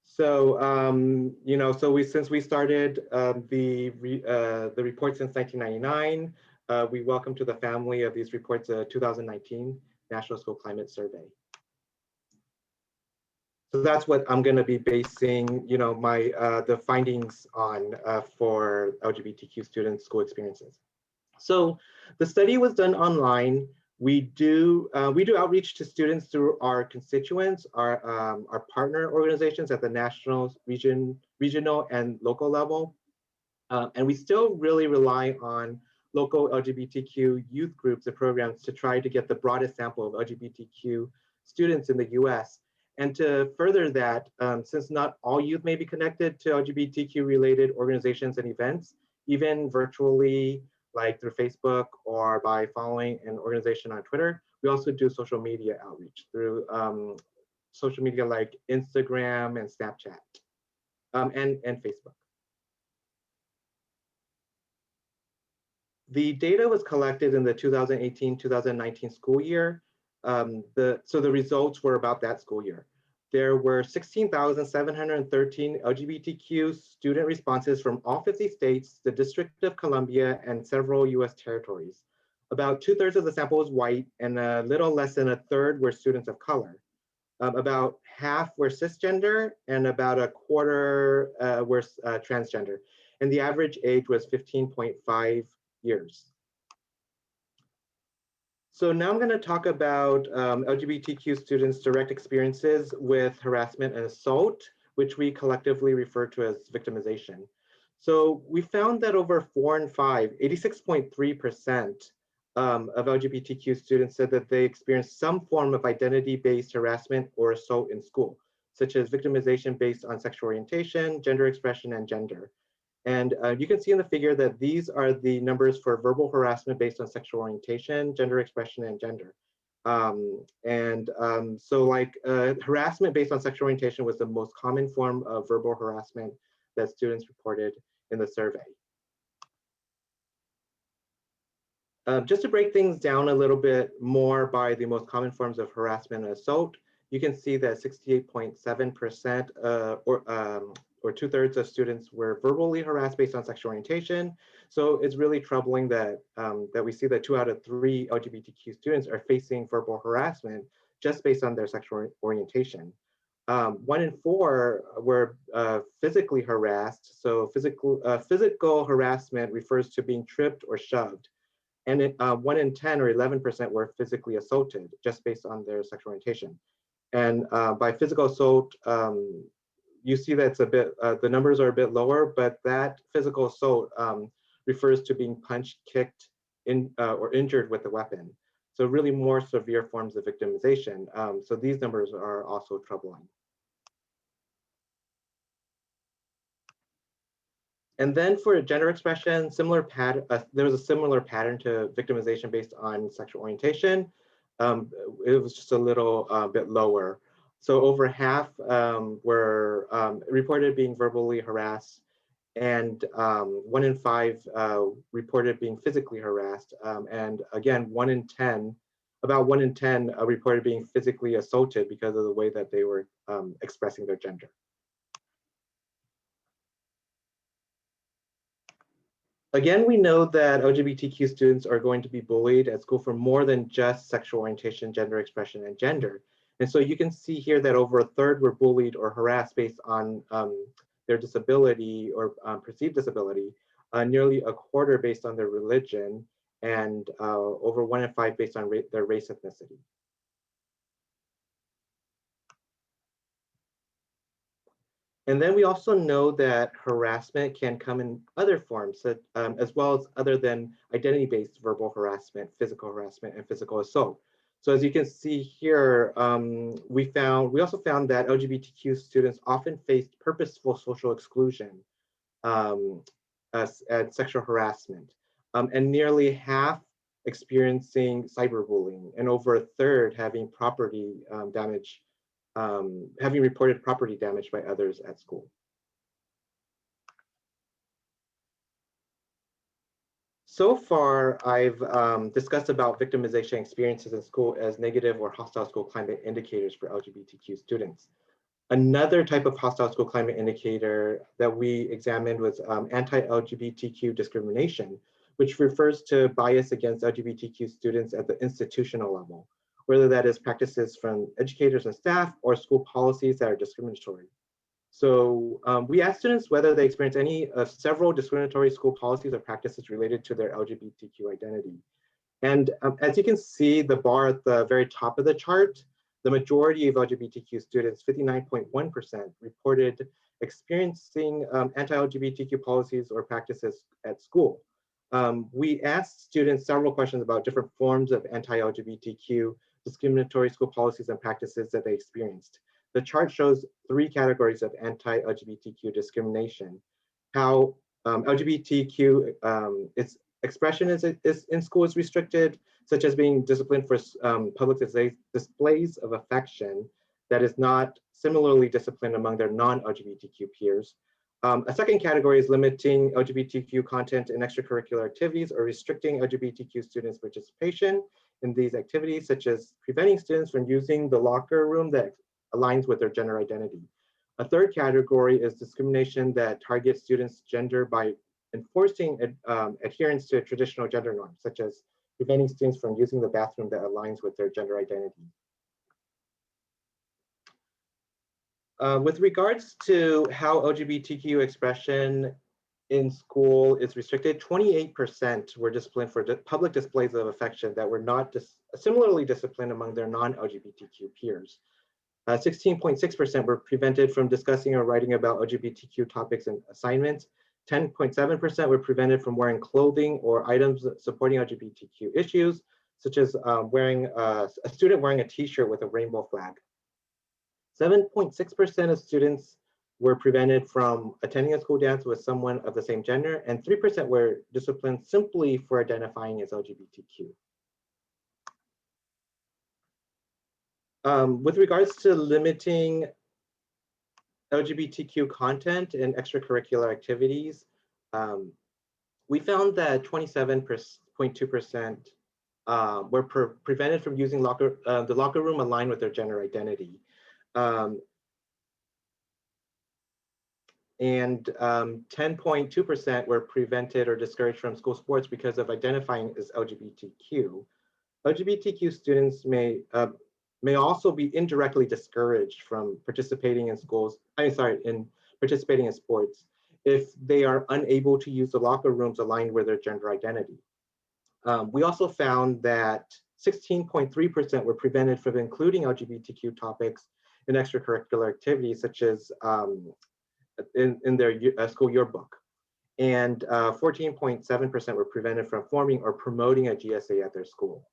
So since we started the report since 1999, we welcome to the family of these reports a 2019 National School Climate Survey. So that's what I'm going to be basing, the findings on for LGBTQ students' school experiences. So the study was done online. We do outreach to students through our constituents, our partner organizations at the national, regional, and local level. And we still really rely on local LGBTQ youth groups and programs to try to get the broadest sample of LGBTQ students in the US. And to further that, since not all youth may be connected to LGBTQ related organizations and events, even virtually, like through Facebook or by following an organization on Twitter, we also do social media outreach through social media like Instagram and Snapchat and Facebook. The data was collected in the 2018-2019 school year. So the results were about that school year. There were 16,713 LGBTQ student responses from all 50 states, the District of Columbia, and several US territories. About 2/3 of the sample was white, and a little less than 1/3 were students of color. About half were cisgender, and about 1/4 were transgender. And the average age was 15.5 years. So now I'm going to talk about LGBTQ students' direct experiences with harassment and assault, which we collectively refer to as victimization. So we found that over 4 in 5, 86.3% of LGBTQ students said that they experienced some form of identity-based harassment or assault in school, such as victimization based on sexual orientation, gender expression, and gender. And you can see in the figure that these are the numbers for verbal harassment based on sexual orientation, gender expression, and gender. Harassment based on sexual orientation was the most common form of verbal harassment that students reported in the survey. Just to break things down a little bit more by the most common forms of harassment and assault, you can see that 68.7% or 2/3 of students were verbally harassed based on sexual orientation. So it's really troubling that we see that 2 out of 3 LGBTQ students are facing verbal harassment just based on their sexual orientation. 1 in 4 were physically harassed. So physical harassment refers to being tripped or shoved. And 1 in 10 or 11% were physically assaulted just based on their sexual orientation. And by physical assault, you see that it's a bit, the numbers are a bit lower, but that physical assault refers to being punched, kicked, or injured with a weapon. So really more severe forms of victimization. So these numbers are also troubling. And then for gender expression, there was a similar pattern to victimization based on sexual orientation. It was just a little bit lower. So over half were reported being verbally harassed, and 1 in 5 reported being physically harassed. And again, about 1 in 10 reported being physically assaulted because of the way that they were expressing their gender. Again, we know that LGBTQ students are going to be bullied at school for more than just sexual orientation, gender expression, and gender. And so you can see here that over a third were bullied or harassed based on their disability or perceived disability, nearly a quarter based on their religion, and over 1 in 5 based on their race ethnicity. And then we also know that harassment can come in other forms, as well as other than identity-based verbal harassment, physical harassment, and physical assault. So as you can see here, we also found that LGBTQ students often faced purposeful social exclusion as sexual harassment, and nearly half experiencing cyberbullying, and over a third having property damage, having reported property damage by others at school. So far, I've discussed about victimization experiences in school as negative or hostile school climate indicators for LGBTQ students. Another type of hostile school climate indicator that we examined was anti-LGBTQ discrimination, which refers to bias against LGBTQ students at the institutional level, whether that is practices from educators and staff or school policies that are discriminatory. So we asked students whether they experienced any of several discriminatory school policies or practices related to their LGBTQ identity. And as you can see, the bar at the very top of the chart, the majority of LGBTQ students, 59.1%, reported experiencing anti-LGBTQ policies or practices at school. We asked students several questions about different forms of anti-LGBTQ discriminatory school policies and practices that they experienced. The chart shows 3 categories of anti-LGBTQ discrimination: how LGBTQ, its expression is in school is restricted, such as being disciplined for public displays of affection that is not similarly disciplined among their non-LGBTQ peers. A second category is limiting LGBTQ content in extracurricular activities or restricting LGBTQ students' participation in these activities, such as preventing students from using the locker room that aligns with their gender identity. A third category is discrimination that targets students' gender by enforcing adherence to traditional gender norms, such as preventing students from using the bathroom that aligns with their gender identity. With regards to how LGBTQ expression in school is restricted, 28% were disciplined for public displays of affection that were not similarly disciplined among their non-LGBTQ peers. 16.6% were prevented from discussing or writing about LGBTQ topics and assignments. 10.7% were prevented from wearing clothing or items supporting LGBTQ issues, such as a student wearing a t-shirt with a rainbow flag. 7.6% of students were prevented from attending a school dance with someone of the same gender, and 3% were disciplined simply for identifying as LGBTQ. With regards to limiting LGBTQ content in extracurricular activities, we found that 27.2% were prevented from using the locker room aligned with their gender identity. And 10.2% were prevented or discouraged from school sports because of identifying as LGBTQ. LGBTQ students may also be indirectly discouraged from participating in participating in sports if they are unable to use the locker rooms aligned with their gender identity. We also found that 16.3% were prevented from including LGBTQ topics in extracurricular activities, such as in their school yearbook. And 14.7% were prevented from forming or promoting a GSA at their school.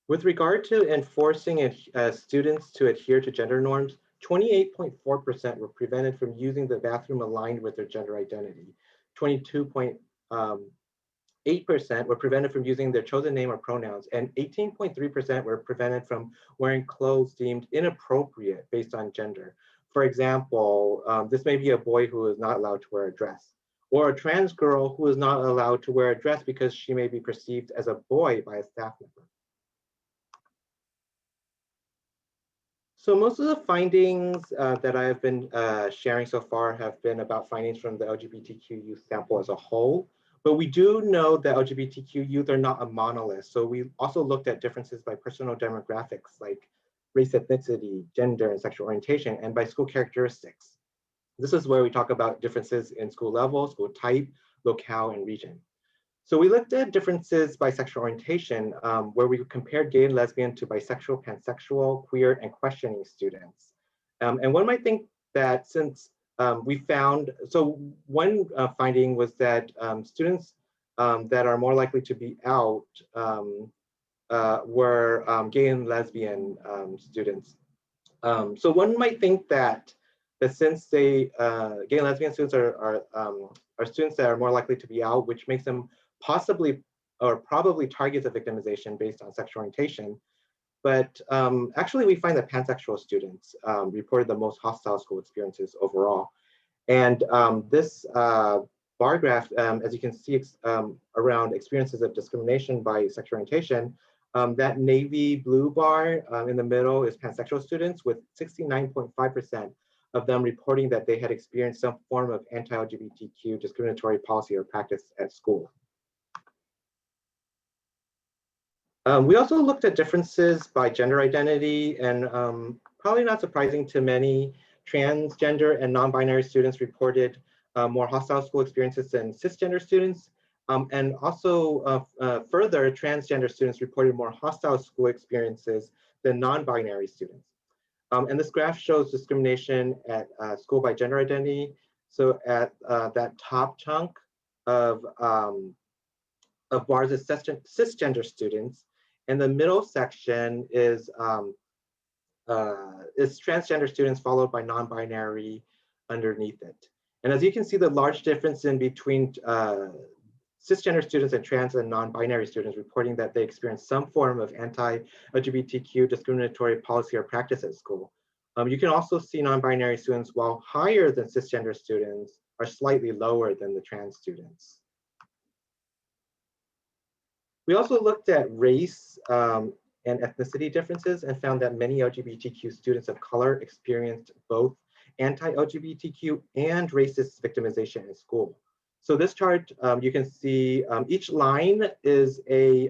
With regard to enforcing students to adhere to gender norms, 28.4% were prevented from using the bathroom aligned with their gender identity. 22.8% were prevented from using their chosen name or pronouns, and 18.3% were prevented from wearing clothes deemed inappropriate based on gender. For example, this may be a boy who is not allowed to wear a dress, or a trans girl who is not allowed to wear a dress because she may be perceived as a boy by a staff member. So most of the findings that I have been sharing so far have been about findings from the LGBTQ youth sample as a whole. But we do know that LGBTQ youth are not a monolith. So we also looked at differences by personal demographics like race, ethnicity, gender, and sexual orientation, and by school characteristics. This is where we talk about differences in school level, school type, locale, and region. So we looked at differences by sexual orientation, where we compared gay and lesbian to bisexual, pansexual, queer, and questioning students. And one might think that since we found, so one finding was that students that are more likely to be out were gay and lesbian students. So one might think that since they gay and lesbian students are students that are more likely to be out, which makes them possibly or probably targets of victimization based on sexual orientation. But actually, we find that pansexual students reported the most hostile school experiences overall. And this bar graph, as you can see around experiences of discrimination by sexual orientation, that navy blue bar in the middle is pansexual students, with 69.5% of them reporting that they had experienced some form of anti-LGBTQ discriminatory policy or practice at school. We also looked at differences by gender identity, and probably not surprising to many, transgender and non-binary students reported more hostile school experiences than cisgender students. And also further, transgender students reported more hostile school experiences than non-binary students. And this graph shows discrimination at school by gender identity. So at that top chunk of bars is cisgender students, and the middle section is transgender students, followed by non-binary underneath it. And as you can see, the large difference in between cisgender students and trans and non-binary students reporting that they experience some form of anti-LGBTQ discriminatory policy or practice at school. You can also see non-binary students, while higher than cisgender students, are slightly lower than the trans students. We also looked at race and ethnicity differences and found that many LGBTQ students of color experienced both anti-LGBTQ and racist victimization in school. So this chart, you can see each line is a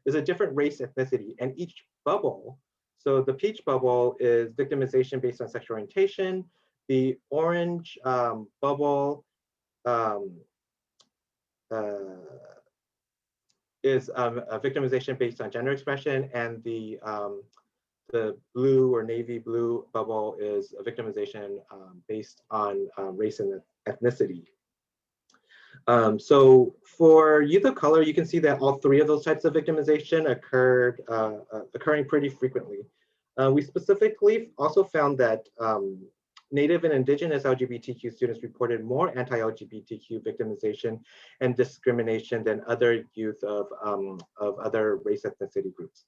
different race ethnicity, and each bubble, so the peach bubble is victimization based on sexual orientation, the orange bubble is a victimization based on gender expression, and the blue or navy blue bubble is a victimization based on race and ethnicity. So for youth of color, you can see that all three of those types of victimization occurring pretty frequently. We specifically also found that Native and Indigenous LGBTQ students reported more anti-LGBTQ victimization and discrimination than other youth of other race ethnicity groups.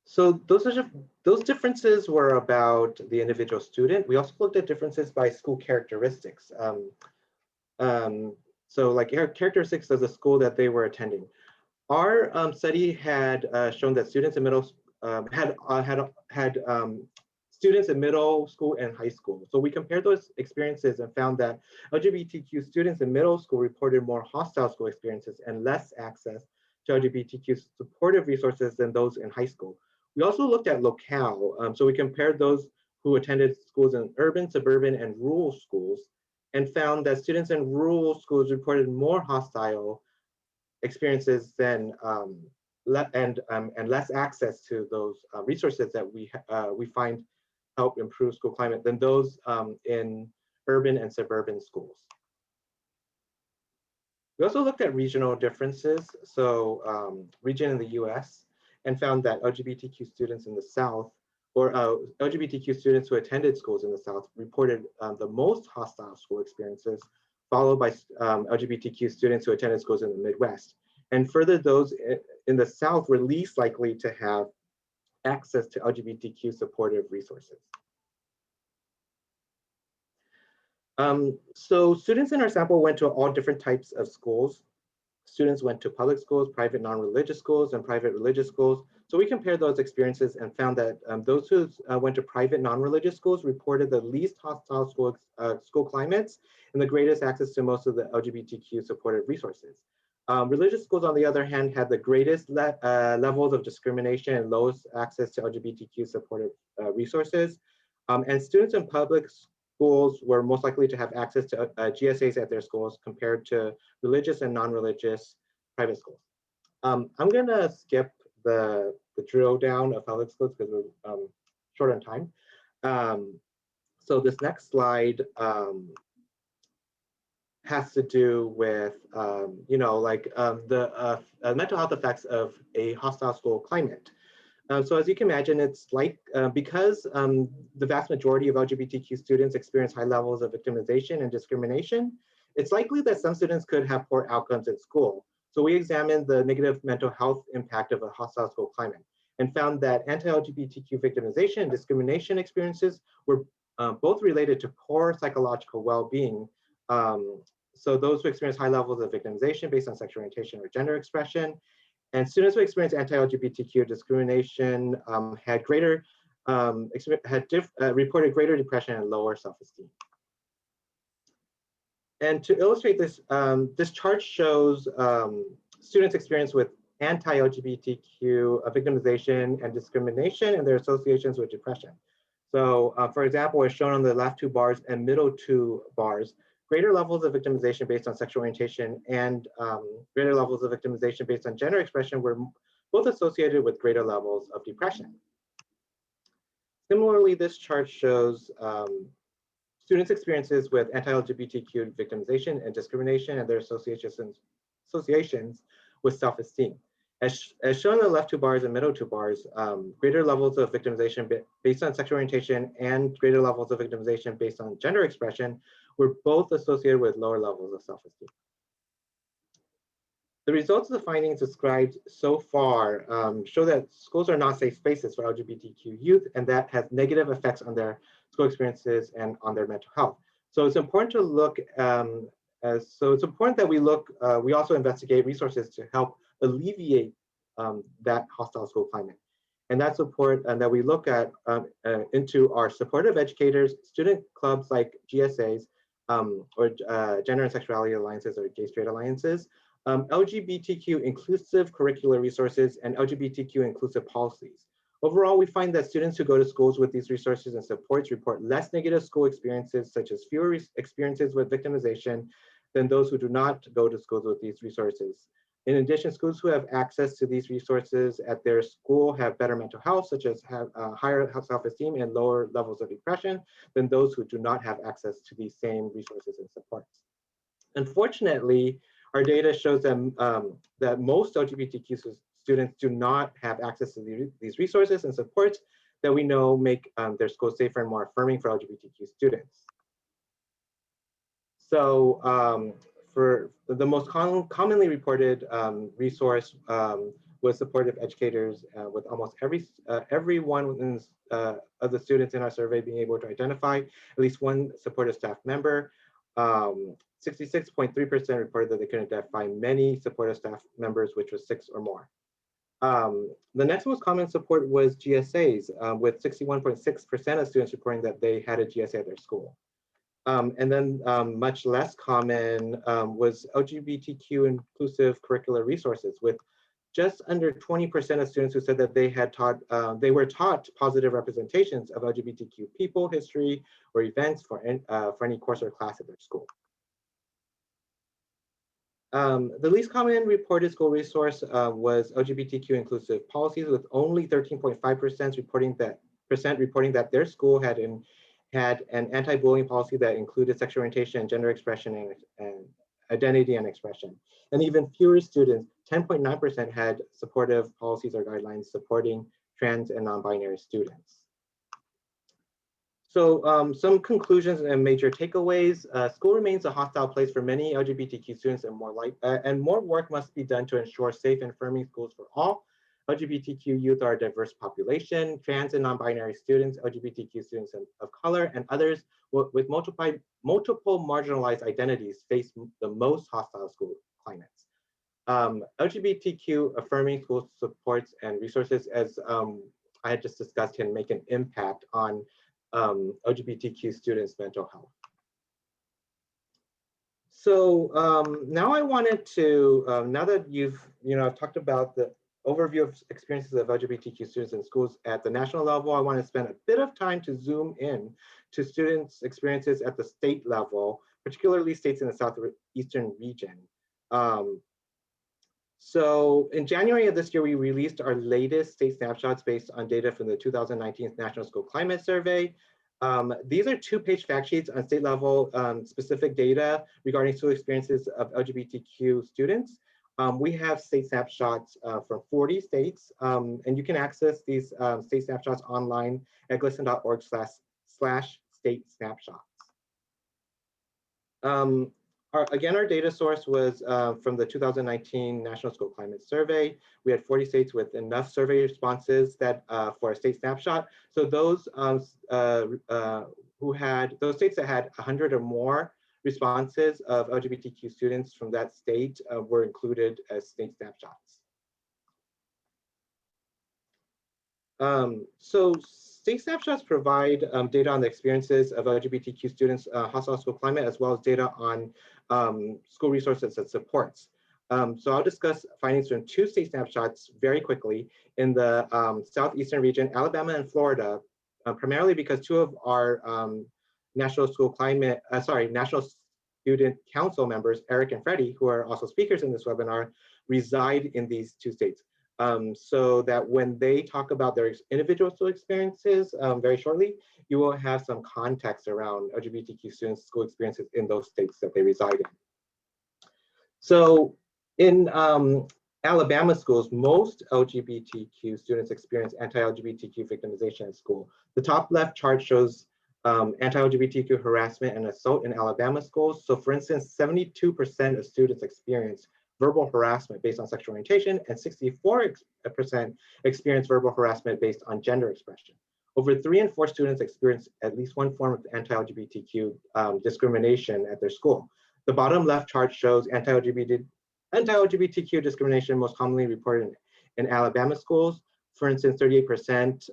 So those differences were about the individual student. We also looked at differences by school characteristics. So like characteristics of the school that they were attending. Our study had shown that students in students in middle school and high school. So we compared those experiences and found that LGBTQ students in middle school reported more hostile school experiences and less access to LGBTQ supportive resources than those in high school. We also looked at locale. So we compared those who attended schools in urban, suburban, and rural schools, and found that students in rural schools reported more hostile experiences than and less access to those resources that we find help improve school climate than those in urban and suburban schools. We also looked at regional differences, so region in the US, and found that LGBTQ students in the South, or LGBTQ students who attended schools in the South, reported the most hostile school experiences, followed by LGBTQ students who attended schools in the Midwest. And further, those in the South were least likely to have access to LGBTQ supportive resources. So students in our sample went to all different types of schools. Students went to public schools, private non-religious schools, and private religious schools. So we compared those experiences and found that those who went to private non-religious schools reported the least hostile school climates and the greatest access to most of the LGBTQ supported resources. Religious schools, on the other hand, had the greatest levels of discrimination and lowest access to LGBTQ supported resources. And students in public schools were most likely to have access to GSAs at their schools compared to religious and non-religious private schools. I'm gonna skip the drill down of public schools because we're short on time. So this next slide has to do with, you know, like the mental health effects of a hostile school climate. So as you can imagine, it's like because the vast majority of LGBTQ students experience high levels of victimization and discrimination, it's likely that some students could have poor outcomes in school. So we examined the negative mental health impact of a hostile school climate and found that anti-LGBTQ victimization and discrimination experiences were both related to poor psychological well-being. So those who experience high levels of victimization based on sexual orientation or gender expression, and students who experience anti-LGBTQ discrimination had reported greater depression and lower self-esteem. And to illustrate this, this chart shows students' experience with anti-LGBTQ victimization and discrimination and their associations with depression. So for example, as shown on the left two bars and middle two bars, greater levels of victimization based on sexual orientation and greater levels of victimization based on gender expression were both associated with greater levels of depression. Similarly, this chart shows students' experiences with anti-LGBTQ victimization and discrimination and their associations with self-esteem. As shown in the left two bars and middle two bars, greater levels of victimization based on sexual orientation and greater levels of victimization based on gender expression were both associated with lower levels of self-esteem. The results of the findings described so far show that schools are not safe spaces for LGBTQ youth, and that has negative effects on their school experiences and on their mental health. So it's important to look it's important that we also investigate resources to help alleviate that hostile school climate. And that support and that we look at into our supportive educators, student clubs like GSAs, or gender and sexuality alliances or gay straight alliances, LGBTQ inclusive curricular resources, and LGBTQ inclusive policies. Overall, we find that students who go to schools with these resources and supports report less negative school experiences, such as fewer experiences with victimization, than those who do not go to schools with these resources. In addition, schools who have access to these resources at their school have better mental health, such as have higher self-esteem and lower levels of depression than those who do not have access to these same resources and supports. Unfortunately, our data shows that most LGBTQ students do not have access to these resources and supports that we know make their schools safer and more affirming for LGBTQ students. So for the most commonly reported resource was supportive educators, with almost every one of the students in our survey being able to identify at least one supportive staff member. 66.3% reported that they could identify many supportive staff members, which was 6 or more. The next most common support was GSAs, with 61.6% of students reporting that they had a GSA at their school. And then much less common was LGBTQ inclusive curricular resources, with just under 20% of students who said that they were taught positive representations of LGBTQ people, history, or events for any course or class at their school. The least common reported school resource was LGBTQ inclusive policies, with only 13.5% reporting that their school had an anti-bullying policy that included sexual orientation and gender expression and identity and expression. And even fewer students, 10.9%, had supportive policies or guidelines supporting trans and non-binary students. So some conclusions and major takeaways. School remains a hostile place for many LGBTQ students, and more work must be done to ensure safe and affirming schools for all. LGBTQ youth are a diverse population. Trans and non-binary students, LGBTQ students of color, and others with multiple marginalized identities face the most hostile school climates. LGBTQ affirming school supports and resources, as I had just discussed, can make an impact on LGBTQ students' mental health. So now I wanted to, now that I've talked about the overview of experiences of LGBTQ students in schools at the national level, I want to spend a bit of time to zoom in to students' experiences at the state level, particularly states in the southeastern region. So in January of this year, we released our latest state snapshots based on data from the 2019 National School Climate Survey. These are two-page fact sheets on state level specific data regarding school experiences of LGBTQ students. We have state snapshots from 40 states, and you can access these state snapshots online at glisten.org/state snapshots. Again, our data source was from the 2019 National School Climate Survey. We had 40 states with enough survey responses that for a state snapshot. So those those states that had 100 or more responses of LGBTQ students from that state were included as state snapshots. So state snapshots provide data on the experiences of LGBTQ students' hostile school climate, as well as data on school resources and supports. So I'll discuss findings from two state snapshots very quickly in the southeastern region, Alabama and Florida, primarily because two of our National Student Council members, Eric and Freddie, who are also speakers in this webinar, reside in these two states. So that when they talk about their individual school experiences very shortly, you will have some context around LGBTQ students' school experiences in those states that they reside in. So in Alabama schools, most LGBTQ students experience anti-LGBTQ victimization at school. The top left chart shows anti-LGBTQ harassment and assault in Alabama schools. So for instance, 72% of students experience verbal harassment based on sexual orientation, and 64% experience verbal harassment based on gender expression. Over 3 in 4 students experience at least one form of anti-LGBTQ discrimination at their school. The bottom left chart shows anti-LGBTQ discrimination most commonly reported in Alabama schools. For instance, 38%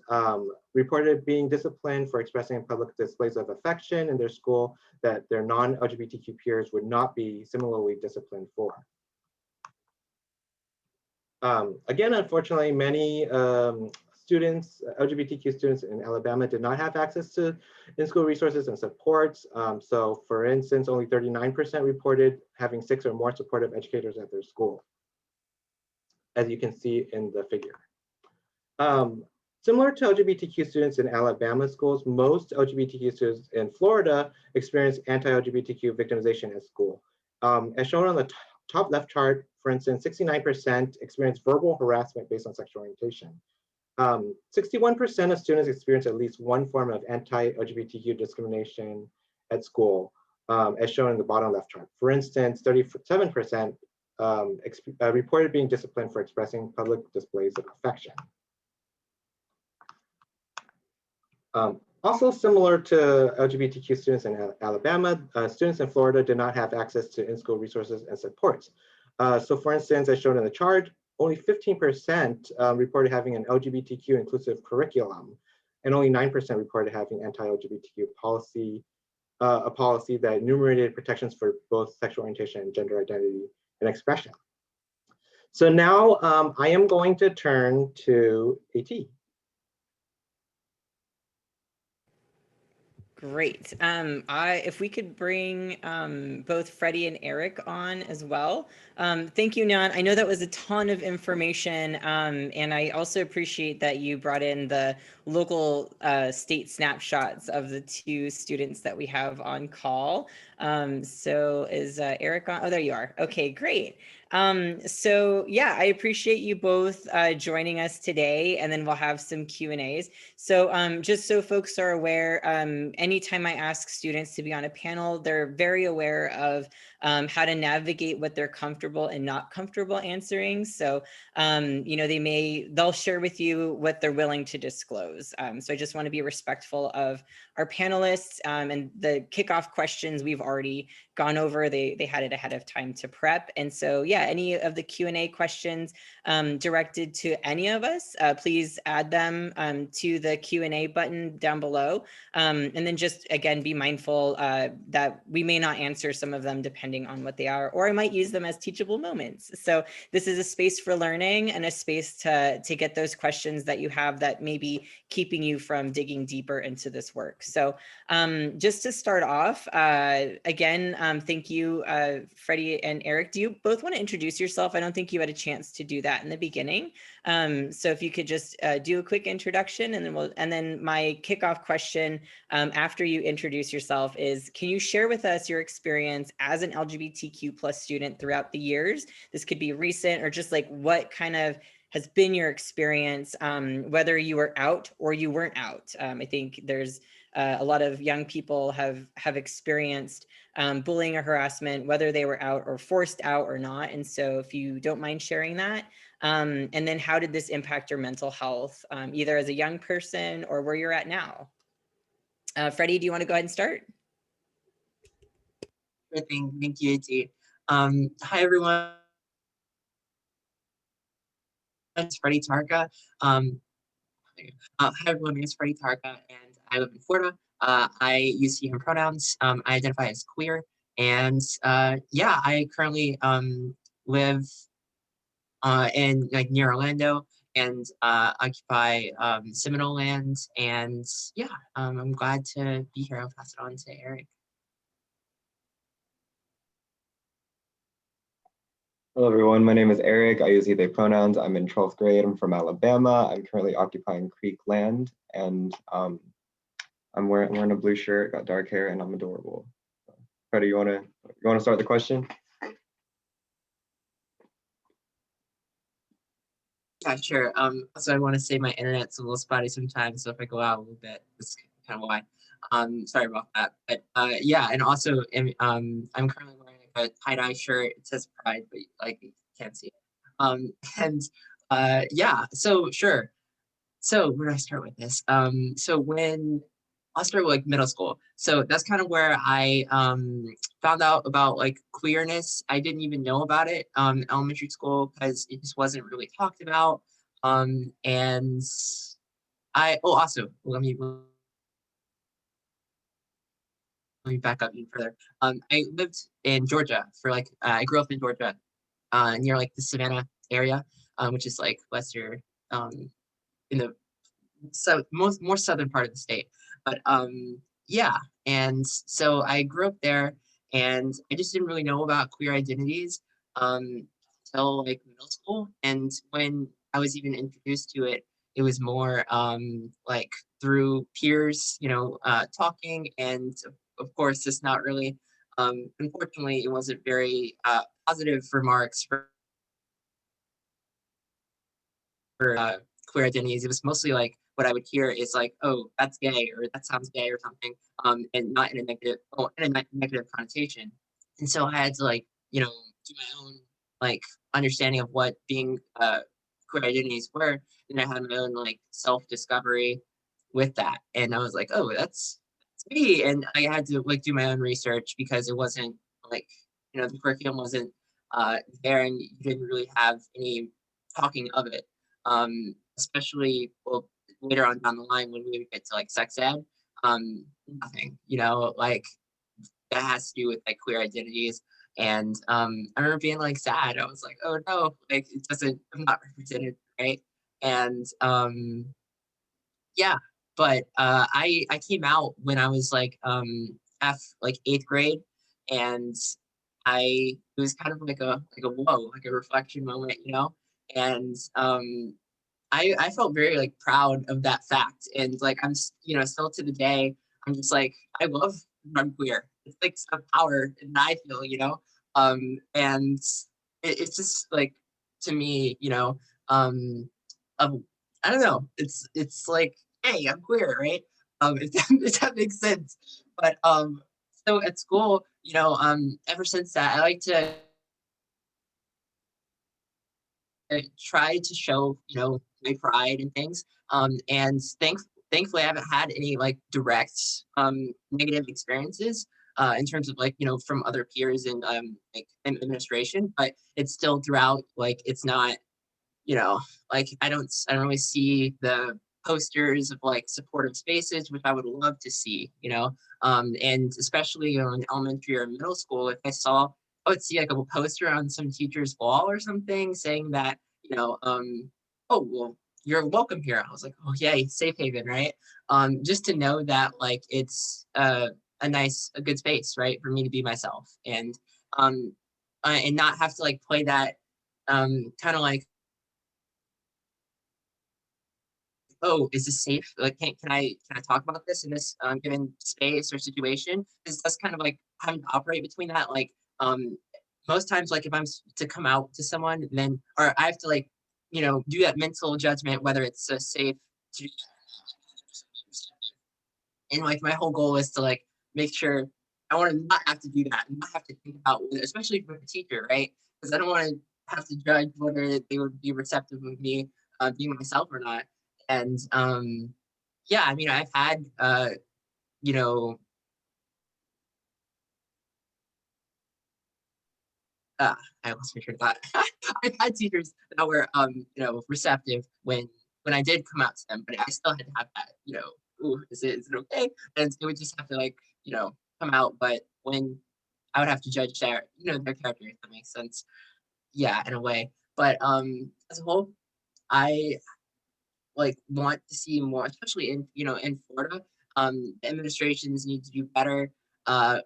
reported being disciplined for expressing public displays of affection in their school that their non-LGBTQ peers would not be similarly disciplined for. Again, unfortunately, many LGBTQ students in Alabama did not have access to in-school resources and supports. So for instance, only 39% reported having 6 or more supportive educators at their school, as you can see in the figure. Similar to LGBTQ students in Alabama schools, most LGBTQ students in Florida experience anti-LGBTQ victimization at school. As shown on the top left chart, for instance, 69% experience verbal harassment based on sexual orientation. 61% of students experience at least one form of anti-LGBTQ discrimination at school, as shown in the bottom left chart. For instance, 37% reported being disciplined for expressing public displays of affection. Also similar to LGBTQ students in Alabama, students in Florida did not have access to in-school resources and supports. So for instance, as shown in the chart, only 15% reported having an LGBTQ inclusive curriculum, and only 9% reported having anti-LGBTQ policy, a policy that enumerated protections for both sexual orientation and gender identity and expression. So now I am going to turn to AT. Great. If we could bring both Freddie and Eric on as well. Thank you, Nhan. I know that was a ton of information, and I also appreciate that you brought in the local state snapshots of the 2 students that we have on call. So is Eric on? Oh, there you are. Okay, great. So yeah, I appreciate you both joining us today, and then we'll have some Q&As. So just so folks are aware, anytime I ask students to be on a panel, they're very aware of how to navigate what they're comfortable and not comfortable answering. So, you know, they'll share with you what they're willing to disclose. So I just want to be respectful of our panelists, and the kickoff questions we've already gone over. They had it ahead of time to prep. And so, yeah, any of the Q&A questions directed to any of us, please add them to the Q&A button down below. And then just, again, be mindful that we may not answer some of them depending on what they are, or I might use them as teachable moments. So this is a space for learning and a space to get those questions that you have that may be keeping you from digging deeper into this work. So just to start off, again, thank you, Freddie and Eric. Do you both want to introduce yourself? I don't think you had a chance to do that in the beginning. So if you could just do a quick introduction, and then my kickoff question after you introduce yourself is, can you share with us your experience as an LGBTQ plus student throughout the years? This could be recent or just like what kind of has been your experience, whether you were out or you weren't out. I think there's a lot of young people have experienced bullying or harassment, whether they were out or forced out or not. And so if you don't mind sharing that, and then how did this impact your mental health, either as a young person or where you're at now? Freddie, do you want to go ahead and start? Sure thing. Thank you, AT. Hi, everyone. It's Freddie Tarka. Hi, everyone. My name is Freddie Tarka, and I live in Florida. I use he, him pronouns. I identify as queer. And yeah, I currently live in like near Orlando and occupy Seminole land. And yeah, I'm glad to be here. I'll pass it on to Eric. Hello, everyone. My name is Eric. I use he, they pronouns. I'm in 12th grade. I'm from Alabama. I'm currently occupying Creek land, and I'm wearing a blue shirt, got dark hair, and I'm adorable. So, Freddie, you wanna start the question? Yeah, sure. So I want to say my internet's a little spotty sometimes, so if I go out a little bit, that's kind of why. Sorry about that. But yeah, and also, I'm currently wearing like a tie-dye shirt. It says Pride, but like you can't see it. And yeah, so sure. So where do I start with this? So when I'll start with like middle school. So that's kind of where I found out about like queerness. I didn't even know about it in elementary school because it just wasn't really talked about. And also let me back up even further. I lived in Georgia for like I grew up in Georgia near like the Savannah area, which is like lesser in the more southern part of the state. But yeah, and so I grew up there, and I just didn't really know about queer identities until like middle school. And when I was even introduced to it, it was more like through peers, talking, and of course, it's not really. Unfortunately, it wasn't very positive remarks for queer identities. It was mostly like what I would hear is like, "Oh, that's gay," or "That sounds gay," or something, and not in a negative connotation. And so I had to like, do my own like understanding of what being queer identities were, and I had my own like self discovery with that. And I was like, "Oh, that's me," and I had to like do my own research because it wasn't like, the curriculum wasn't there, and you didn't really have any talking of it. Especially later on down the line when we get to like sex ed, nothing, like that has to do with like queer identities. And I remember being like sad. I was like, oh no, like I'm not represented, right? And yeah, but I came out when I was like like 8th grade, and it was kind of like a whoa, like a reflection moment, and I felt very like proud of that fact. And like I'm still to the day I'm just like I love that I'm queer. It's like some power that I feel, and it's just like to me, of I don't know, it's like, hey, I'm queer, right? If that makes sense. But so at school, ever since that I like to try to show, my pride and things. And thankfully I haven't had any like direct negative experiences in terms of like, you know, from other peers in like in administration, but it's still throughout, like it's not, you know, like I don't really see the posters of like supportive spaces, which I would love to see, you know, and especially, you know, in elementary or middle school, if I would see like a poster on some teacher's wall or something saying that, you know, oh, well, you're welcome here. I was like, oh, yay, safe haven, right? Just to know that like it's a good space, right, for me to be myself and not have to like play that kind of like, oh, is this safe? Like, can I talk about this in this given space or situation? Because that's kind of like having to operate between that. Like, most times, like if I'm to come out to someone, then or I have to like, you know, do that mental judgment whether it's safe to. And like my whole goal is to like make sure I want to not have to do that, and not have to think about whether, especially for a teacher, right? Because I don't want to have to judge whether they would be receptive of me being myself or not. And yeah, I mean, I've had you know, I lost my train of thought. I've had teachers that were you know, receptive when I did come out to them, but I still had to have that, you know, ooh, is it okay? And it would just have to like, you know, come out. But when I would have to judge their, you know, their character, if that makes sense. Yeah, in a way. But as a whole, I like want to see more, especially in, you know, in Florida. Administrations need to do better,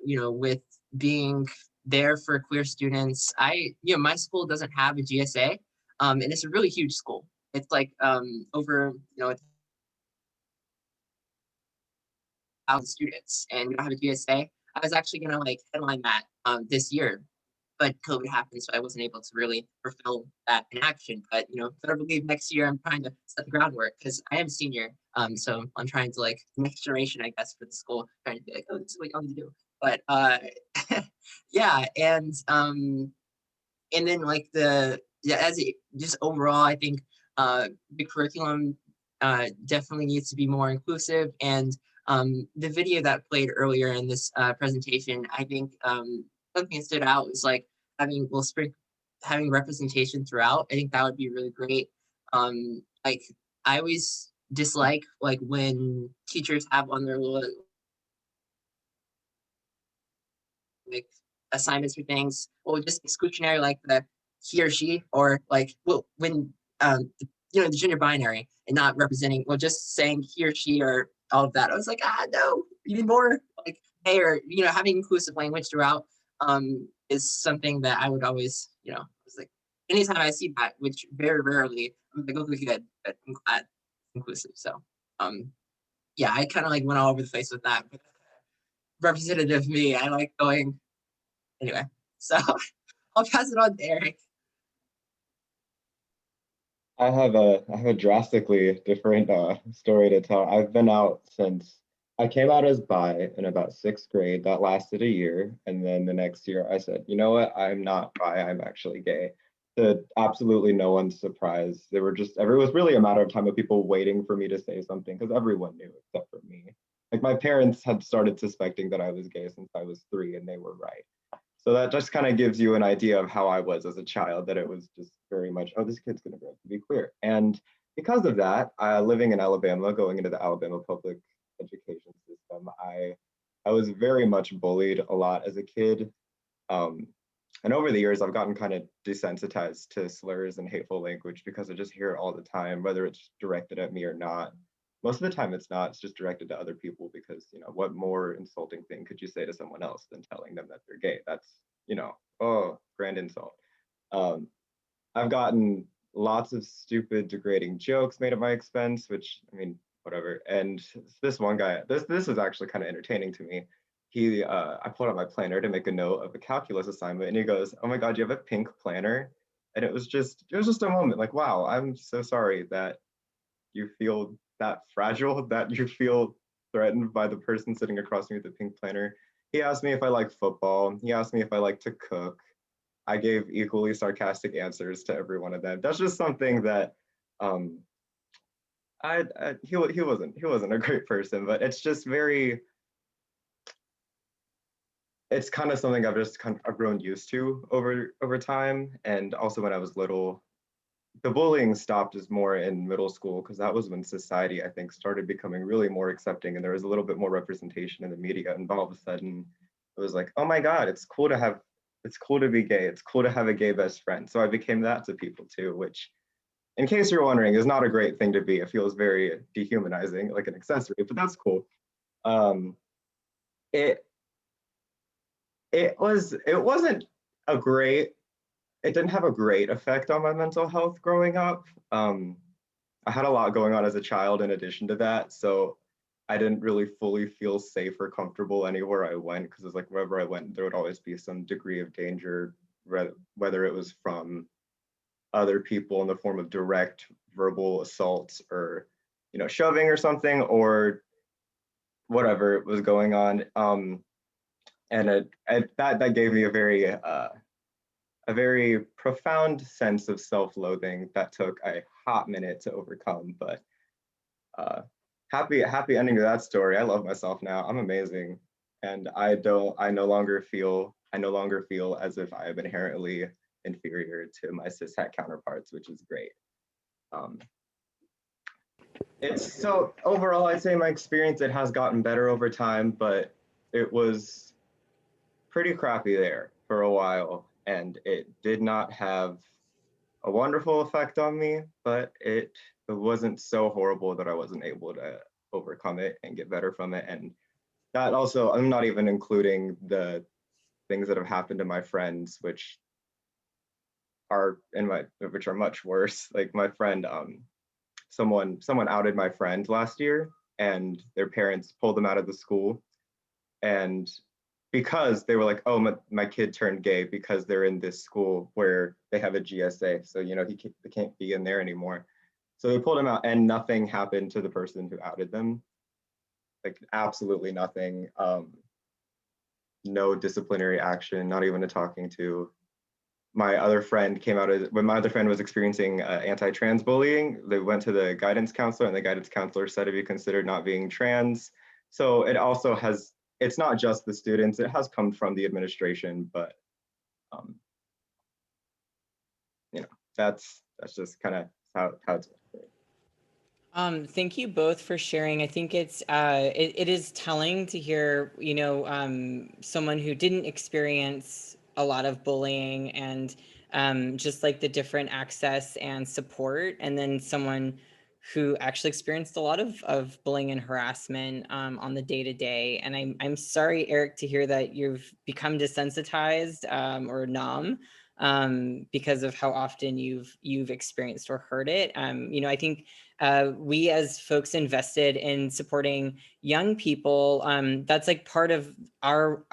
you know, with being there for queer students. You know, my school doesn't have a GSA, and it's a really huge school. It's like over, you know, 1,000 students, and we don't have a GSA. I was actually gonna like headline that this year, but COVID happened, so I wasn't able to really fulfill that in action. But you know, better believe next year I'm trying to set the groundwork because I am a senior. So I'm trying to like next generation, I guess, for the school, trying to be like, oh, this is what y'all need to do. But yeah, and then like yeah, just overall, I think the curriculum definitely needs to be more inclusive. And the video that played earlier in this presentation, I think something that stood out was like having representation throughout. I think that would be really great. Like I always dislike like when teachers have on their little like assignments or things, or just exclusionary like the he or she, or like well when you know, the gender binary and not representing, well, just saying he or she or all of that. I was like, no, you need more like hey, or you know, having inclusive language throughout is something that I would always, you know, I was like anytime I see that, which very rarely, I'm like, okay, good, but I'm glad it's inclusive. So yeah, I kind of like went all over the place with that. But representative me, I like going anyway. So I'll pass it on to Eric. I have a drastically different story to tell. I've been out since I came out as bi in about 6th grade. That lasted a year, and then the next year I said, you know what, I'm not bi, I'm actually gay. To absolutely no one's surprise, it was really a matter of time of people waiting for me to say something because everyone knew except for me. Like my parents had started suspecting that I was gay since I was 3, and they were right. So that just kind of gives you an idea of how I was as a child, that it was just very much, oh, this kid's going to grow up to be queer. And because of that, living in Alabama, going into the Alabama public education system, I was very much bullied a lot as a kid. Um, and over the years, I've gotten kind of desensitized to slurs and hateful language because I just hear it all the time, whether it's directed at me or not. Most of the time it's not, it's just directed to other people because, you know, what more insulting thing could you say to someone else than telling them that they're gay? That's, you know, oh, grand insult. Um, I've gotten lots of stupid, degrading jokes made at my expense, which, I mean, whatever. And this one guy, this is actually kind of entertaining to me. I pulled out my planner to make a note of a calculus assignment, and he goes, "Oh my God, you have a pink planner?" And it was just a moment like, wow, I'm so sorry that you feel that fragile, that you feel threatened by the person sitting across me with the pink planner. He asked me if I like football. He asked me if I like to cook. I gave equally sarcastic answers to every one of them. That's just something that he wasn't a great person, but it's just it's kind of something I've grown used to over time. And also when I was little, the bullying stopped as more in middle school, because that was when society, I think, started becoming really more accepting, and there was a little bit more representation in the media, and all of a sudden it was like, oh my God, it's cool to be gay, it's cool to have a gay best friend. So I became that to people too, which, in case you're wondering, is not a great thing to be. It feels very dehumanizing, like an accessory, but that's cool. um it it wasn't a great it didn't have a great effect on my mental health growing up. I had a lot going on as a child in addition to that, so I didn't really fully feel safe or comfortable anywhere I went, because it's like wherever I went, there would always be some degree of danger, whether it was from other people in the form of direct verbal assaults, or shoving or something, or whatever was going on. And that gave me a very profound sense of self-loathing that took a hot minute to overcome. But happy ending to that story. I love myself now. I'm amazing, and I no longer feel as if I am inherently inferior to my cishet counterparts, which is great. It's so overall, I'd say my experience, it has gotten better over time, but it was pretty crappy there for a while, and it did not have a wonderful effect on me, but it wasn't so horrible that I wasn't able to overcome it and get better from it. And that also, I'm not even including the things that have happened to my friends, which are much worse. Like my friend, someone outed my friend last year, and their parents pulled them out of the school, and because they were like, oh, my kid turned gay because they're in this school where they have a GSA, so they can't be in there anymore. So they pulled him out, and nothing happened to the person who outed them, like absolutely nothing. No disciplinary action, not even a talking to. My other friend came out when my other friend was experiencing anti-trans bullying. They went to the guidance counselor, and the guidance counselor said to be considered not being trans. So it also has, it's not just the students, it has come from the administration, but that's just kind of how it's. Thank you both for sharing. I think it is telling to hear, someone who didn't experience a lot of bullying, and just like the different access and support, and then someone who actually experienced a lot of bullying and harassment on the day-to-day. And I'm sorry, Eric, to hear that you've become desensitized or numb because of how often you've experienced or heard it. I think we as folks invested in supporting young people, that's like part of our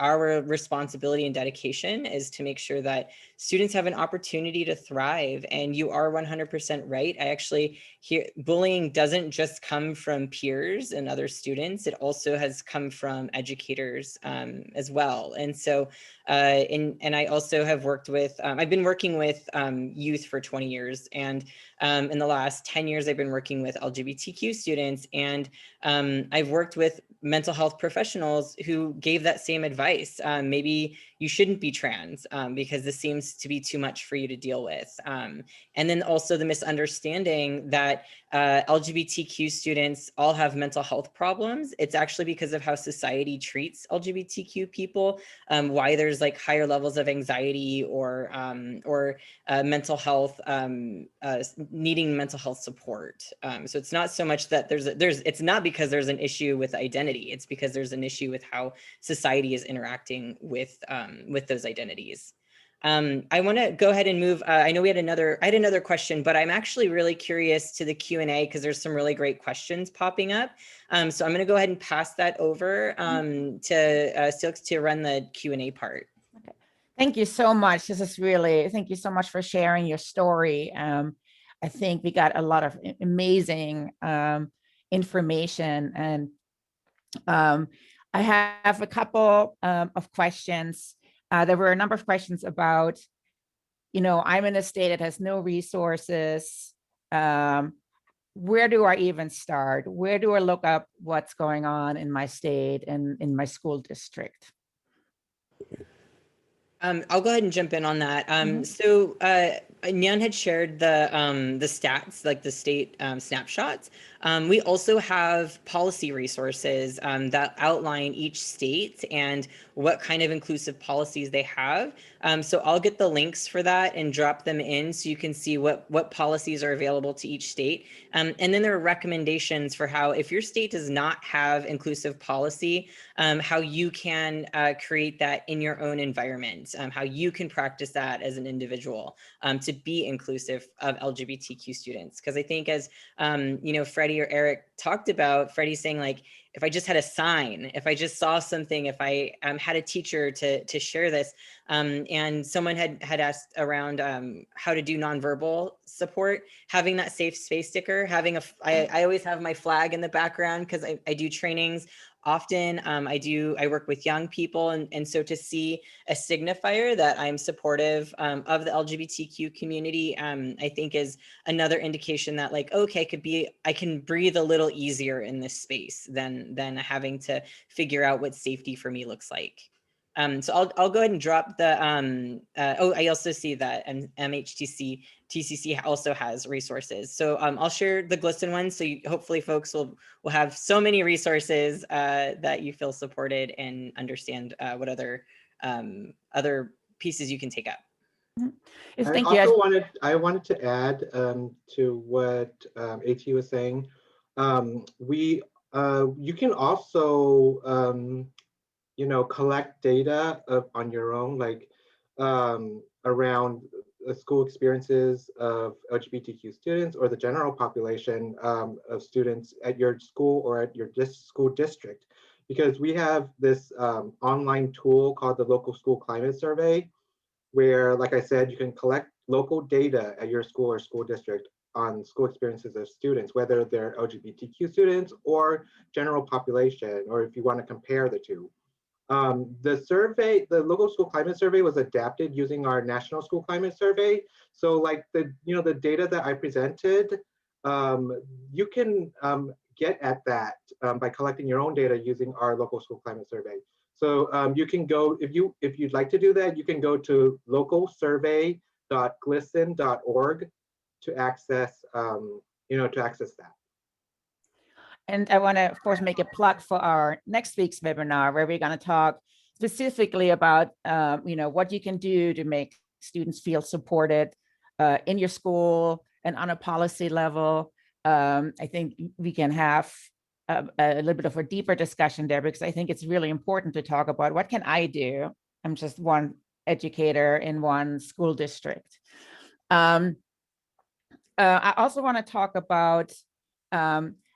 responsibility and dedication, is to make sure that students have an opportunity to thrive. And you are 100% right. I actually hear bullying doesn't just come from peers and other students. It also has come from educators as well. And so, and I also have worked with, I've been working with youth for 20 years. And in the last 10 years, I've been working with LGBTQ students, and I've worked with mental health professionals who gave that same advice. Maybe you shouldn't be trans because this seems to be too much for you to deal with. And then also the misunderstanding that LGBTQ students all have mental health problems. It's actually because of how society treats LGBTQ people, why there's like higher levels of anxiety or mental health, needing mental health support. So it's not so much that it's not because there's an issue with identity. It's because there's an issue with how society is interacting with those identities. I want to go ahead and move. I know I had another question, but I'm actually really curious to the Q&A because there's some really great questions popping up. So I'm going to go ahead and pass that over to Silks to run the Q&A part. Okay. Thank you so much. Thank you so much for sharing your story. I think we got a lot of amazing information, and I have a couple of questions. There were a number of questions about, I'm in a state that has no resources. where do I even start? Where do I look up what's going on in my state and in my school district? I'll go ahead and jump in on that. So Nhan had shared the stats, like the state snapshots. We also have policy resources that outline each state and what kind of inclusive policies they have. So I'll get the links for that and drop them in so you can see what policies are available to each state. And then there are recommendations for how, if your state does not have inclusive policy, how you can create that in your own environment, how you can practice that as an individual to be inclusive of LGBTQ students. Because I think as, you know, Freddie or Eric talked about, Freddie's saying like, if I just had a sign, if I just saw something, if I had a teacher to share this, and someone had asked around how to do nonverbal support, having that safe space sticker, having I always have my flag in the background because I do trainings often. I work with young people, and so to see a signifier that I'm supportive of the LGBTQ community, I think is another indication that like, okay, I can breathe a little easier in this space than having to figure out what safety for me looks like. So I'll go ahead and drop the, oh, I also see that TCC also has resources. So I'll share the GLSEN one. So hopefully folks will have so many resources that you feel supported and understand what other pieces you can take up. Thank I you. wanted to add to what AT was saying. You can also you know, collect data on your own, like around the school experiences of LGBTQ students or the general population of students at your school or at your school district. Because we have this online tool called the Local School Climate Survey, where, like I said, you can collect local data at your school or school district on school experiences of students, whether they're LGBTQ students or general population, or if you want to compare the two. The survey, the local school climate survey, was adapted using our national school climate survey. So like the data that I presented, you can get at that by collecting your own data using our local school climate survey. So you can go, if you'd like to do that, you can go to localsurvey.glisen.org to access to access that. And I want to, of course, make a plug for our next week's webinar, where we're going to talk specifically about, what you can do to make students feel supported in your school and on a policy level. I think we can have a little bit of a deeper discussion there, because I think it's really important to talk about what can I do. I'm just one educator in one school district. I also want to talk about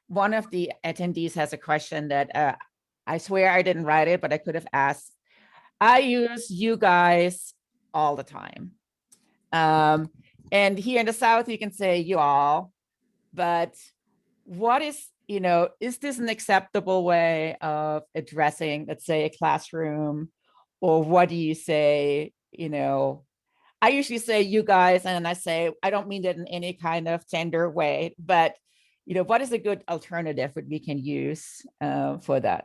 one of the attendees has a question that I swear I didn't write it, but I could have asked. I use you guys all the time. And here in the South, you can say you all, but what is this an acceptable way of addressing, let's say, a classroom? Or what do you say, I usually say you guys, and I say, I don't mean that in any kind of gender way, but what is a good alternative that we can use for that?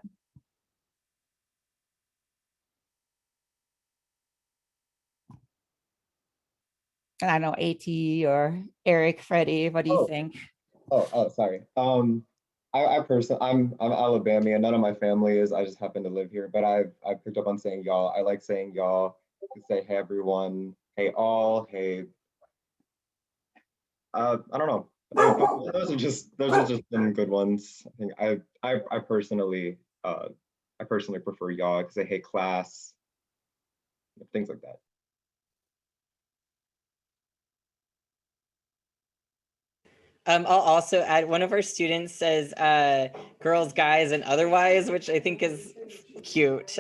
And I know AT or Eric, Freddie, what do you think? Sorry. I personally, I'm Alabamian. None of my family is. I just happen to live here. But I picked up on saying y'all. I like saying y'all. You can say hey everyone, hey all, hey. I don't know. Those are just some good ones. I think I personally prefer y'all. I can say hey class, things like that. I'll also add, one of our students says girls, guys, and otherwise, which I think is cute.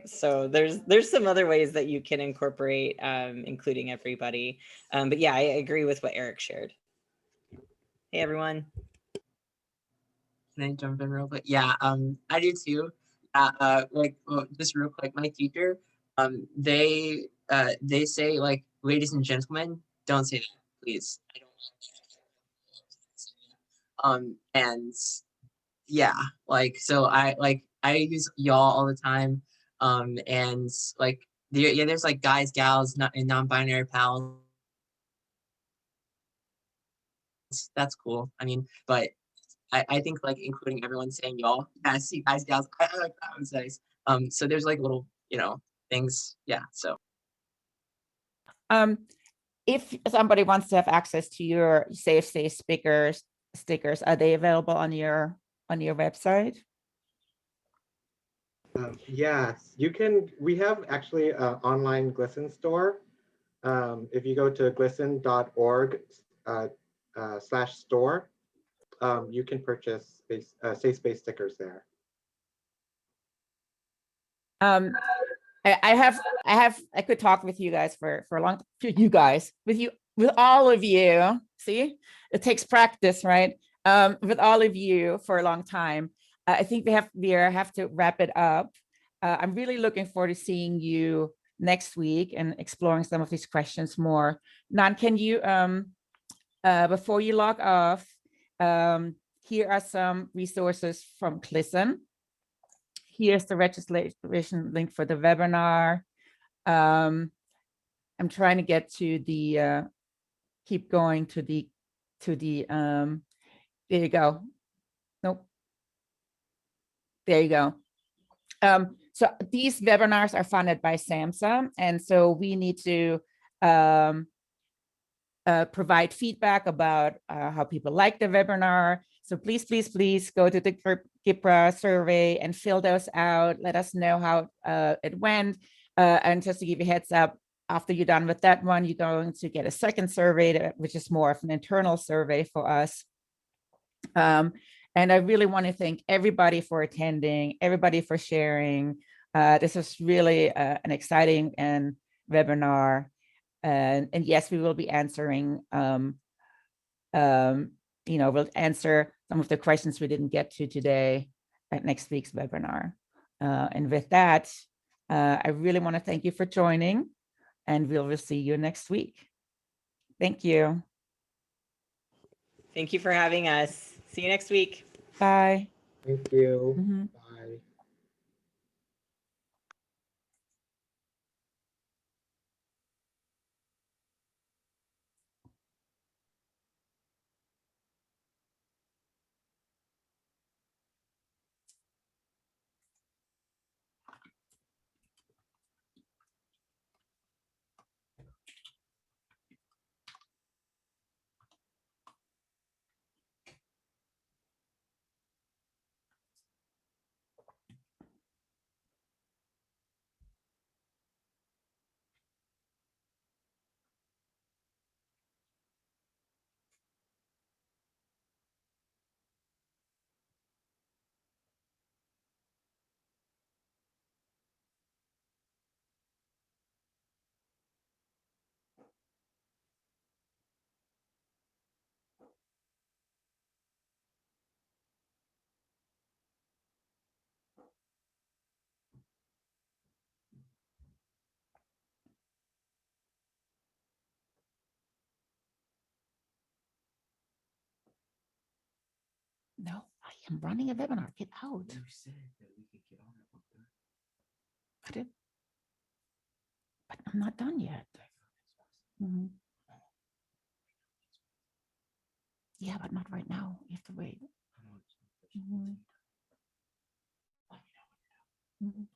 So there's some other ways that you can incorporate including everybody. But yeah, I agree with what Eric shared. Hey, everyone. Can I jump in real quick? Yeah, I do too. Just real quick, my teacher, they say ladies and gentlemen, don't say that, please. I don't want And yeah, like, so I use y'all all the time. And like, there's like guys, gals, not and non-binary pals. That's cool. I mean, but I think like including everyone saying y'all, yeah, see guys, gals, I like that. It's nice. So there's like little, things. Yeah. So Um, if somebody wants to have access to your safe space stickers, are they available on your website? Yes, you can. We have actually an online GLSEN store. If you go to glisten.org /store, you can purchase safe space stickers there. I could talk with you guys for a long with all of you. See, it takes practice, right? With all of you for a long time. I think we have to wrap it up. I'm really looking forward to seeing you next week and exploring some of these questions more. Nhan, can you before you log off, here are some resources from GLSEN. Here's the registration link for the webinar. I'm trying to get to the, keep going to the, there you go. Nope. There you go. So these webinars are funded by SAMHSA. And so we need to provide feedback about how people like the webinar. So please, please, please go to the GIPRA survey and fill those out. Let us know how it went. And just to give you a heads up, after you're done with that one, you're going to get a second survey, which is more of an internal survey for us. And I really want to thank everybody for attending, everybody for sharing. This is really an exciting webinar. And yes, we will be answering, we'll answer some of the questions we didn't get to today at next week's webinar. And with that, I really want to thank you for joining, and we'll see you next week. Thank you. Thank you for having us. See you next week. Bye. Thank you. Mm-hmm. Bye. No, I am running a webinar. Get out. You said that we could get on it. I did, but I'm not done yet. Mhm. Yeah, but not right now. You have to wait. Mhm. Mhm.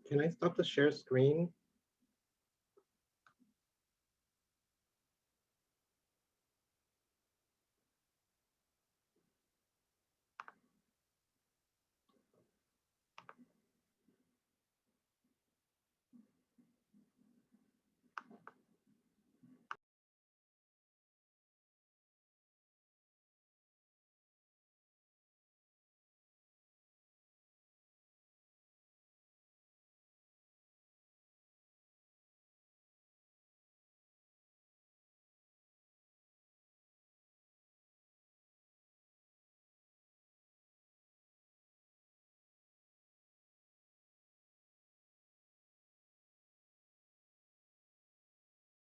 Can I stop the share screen?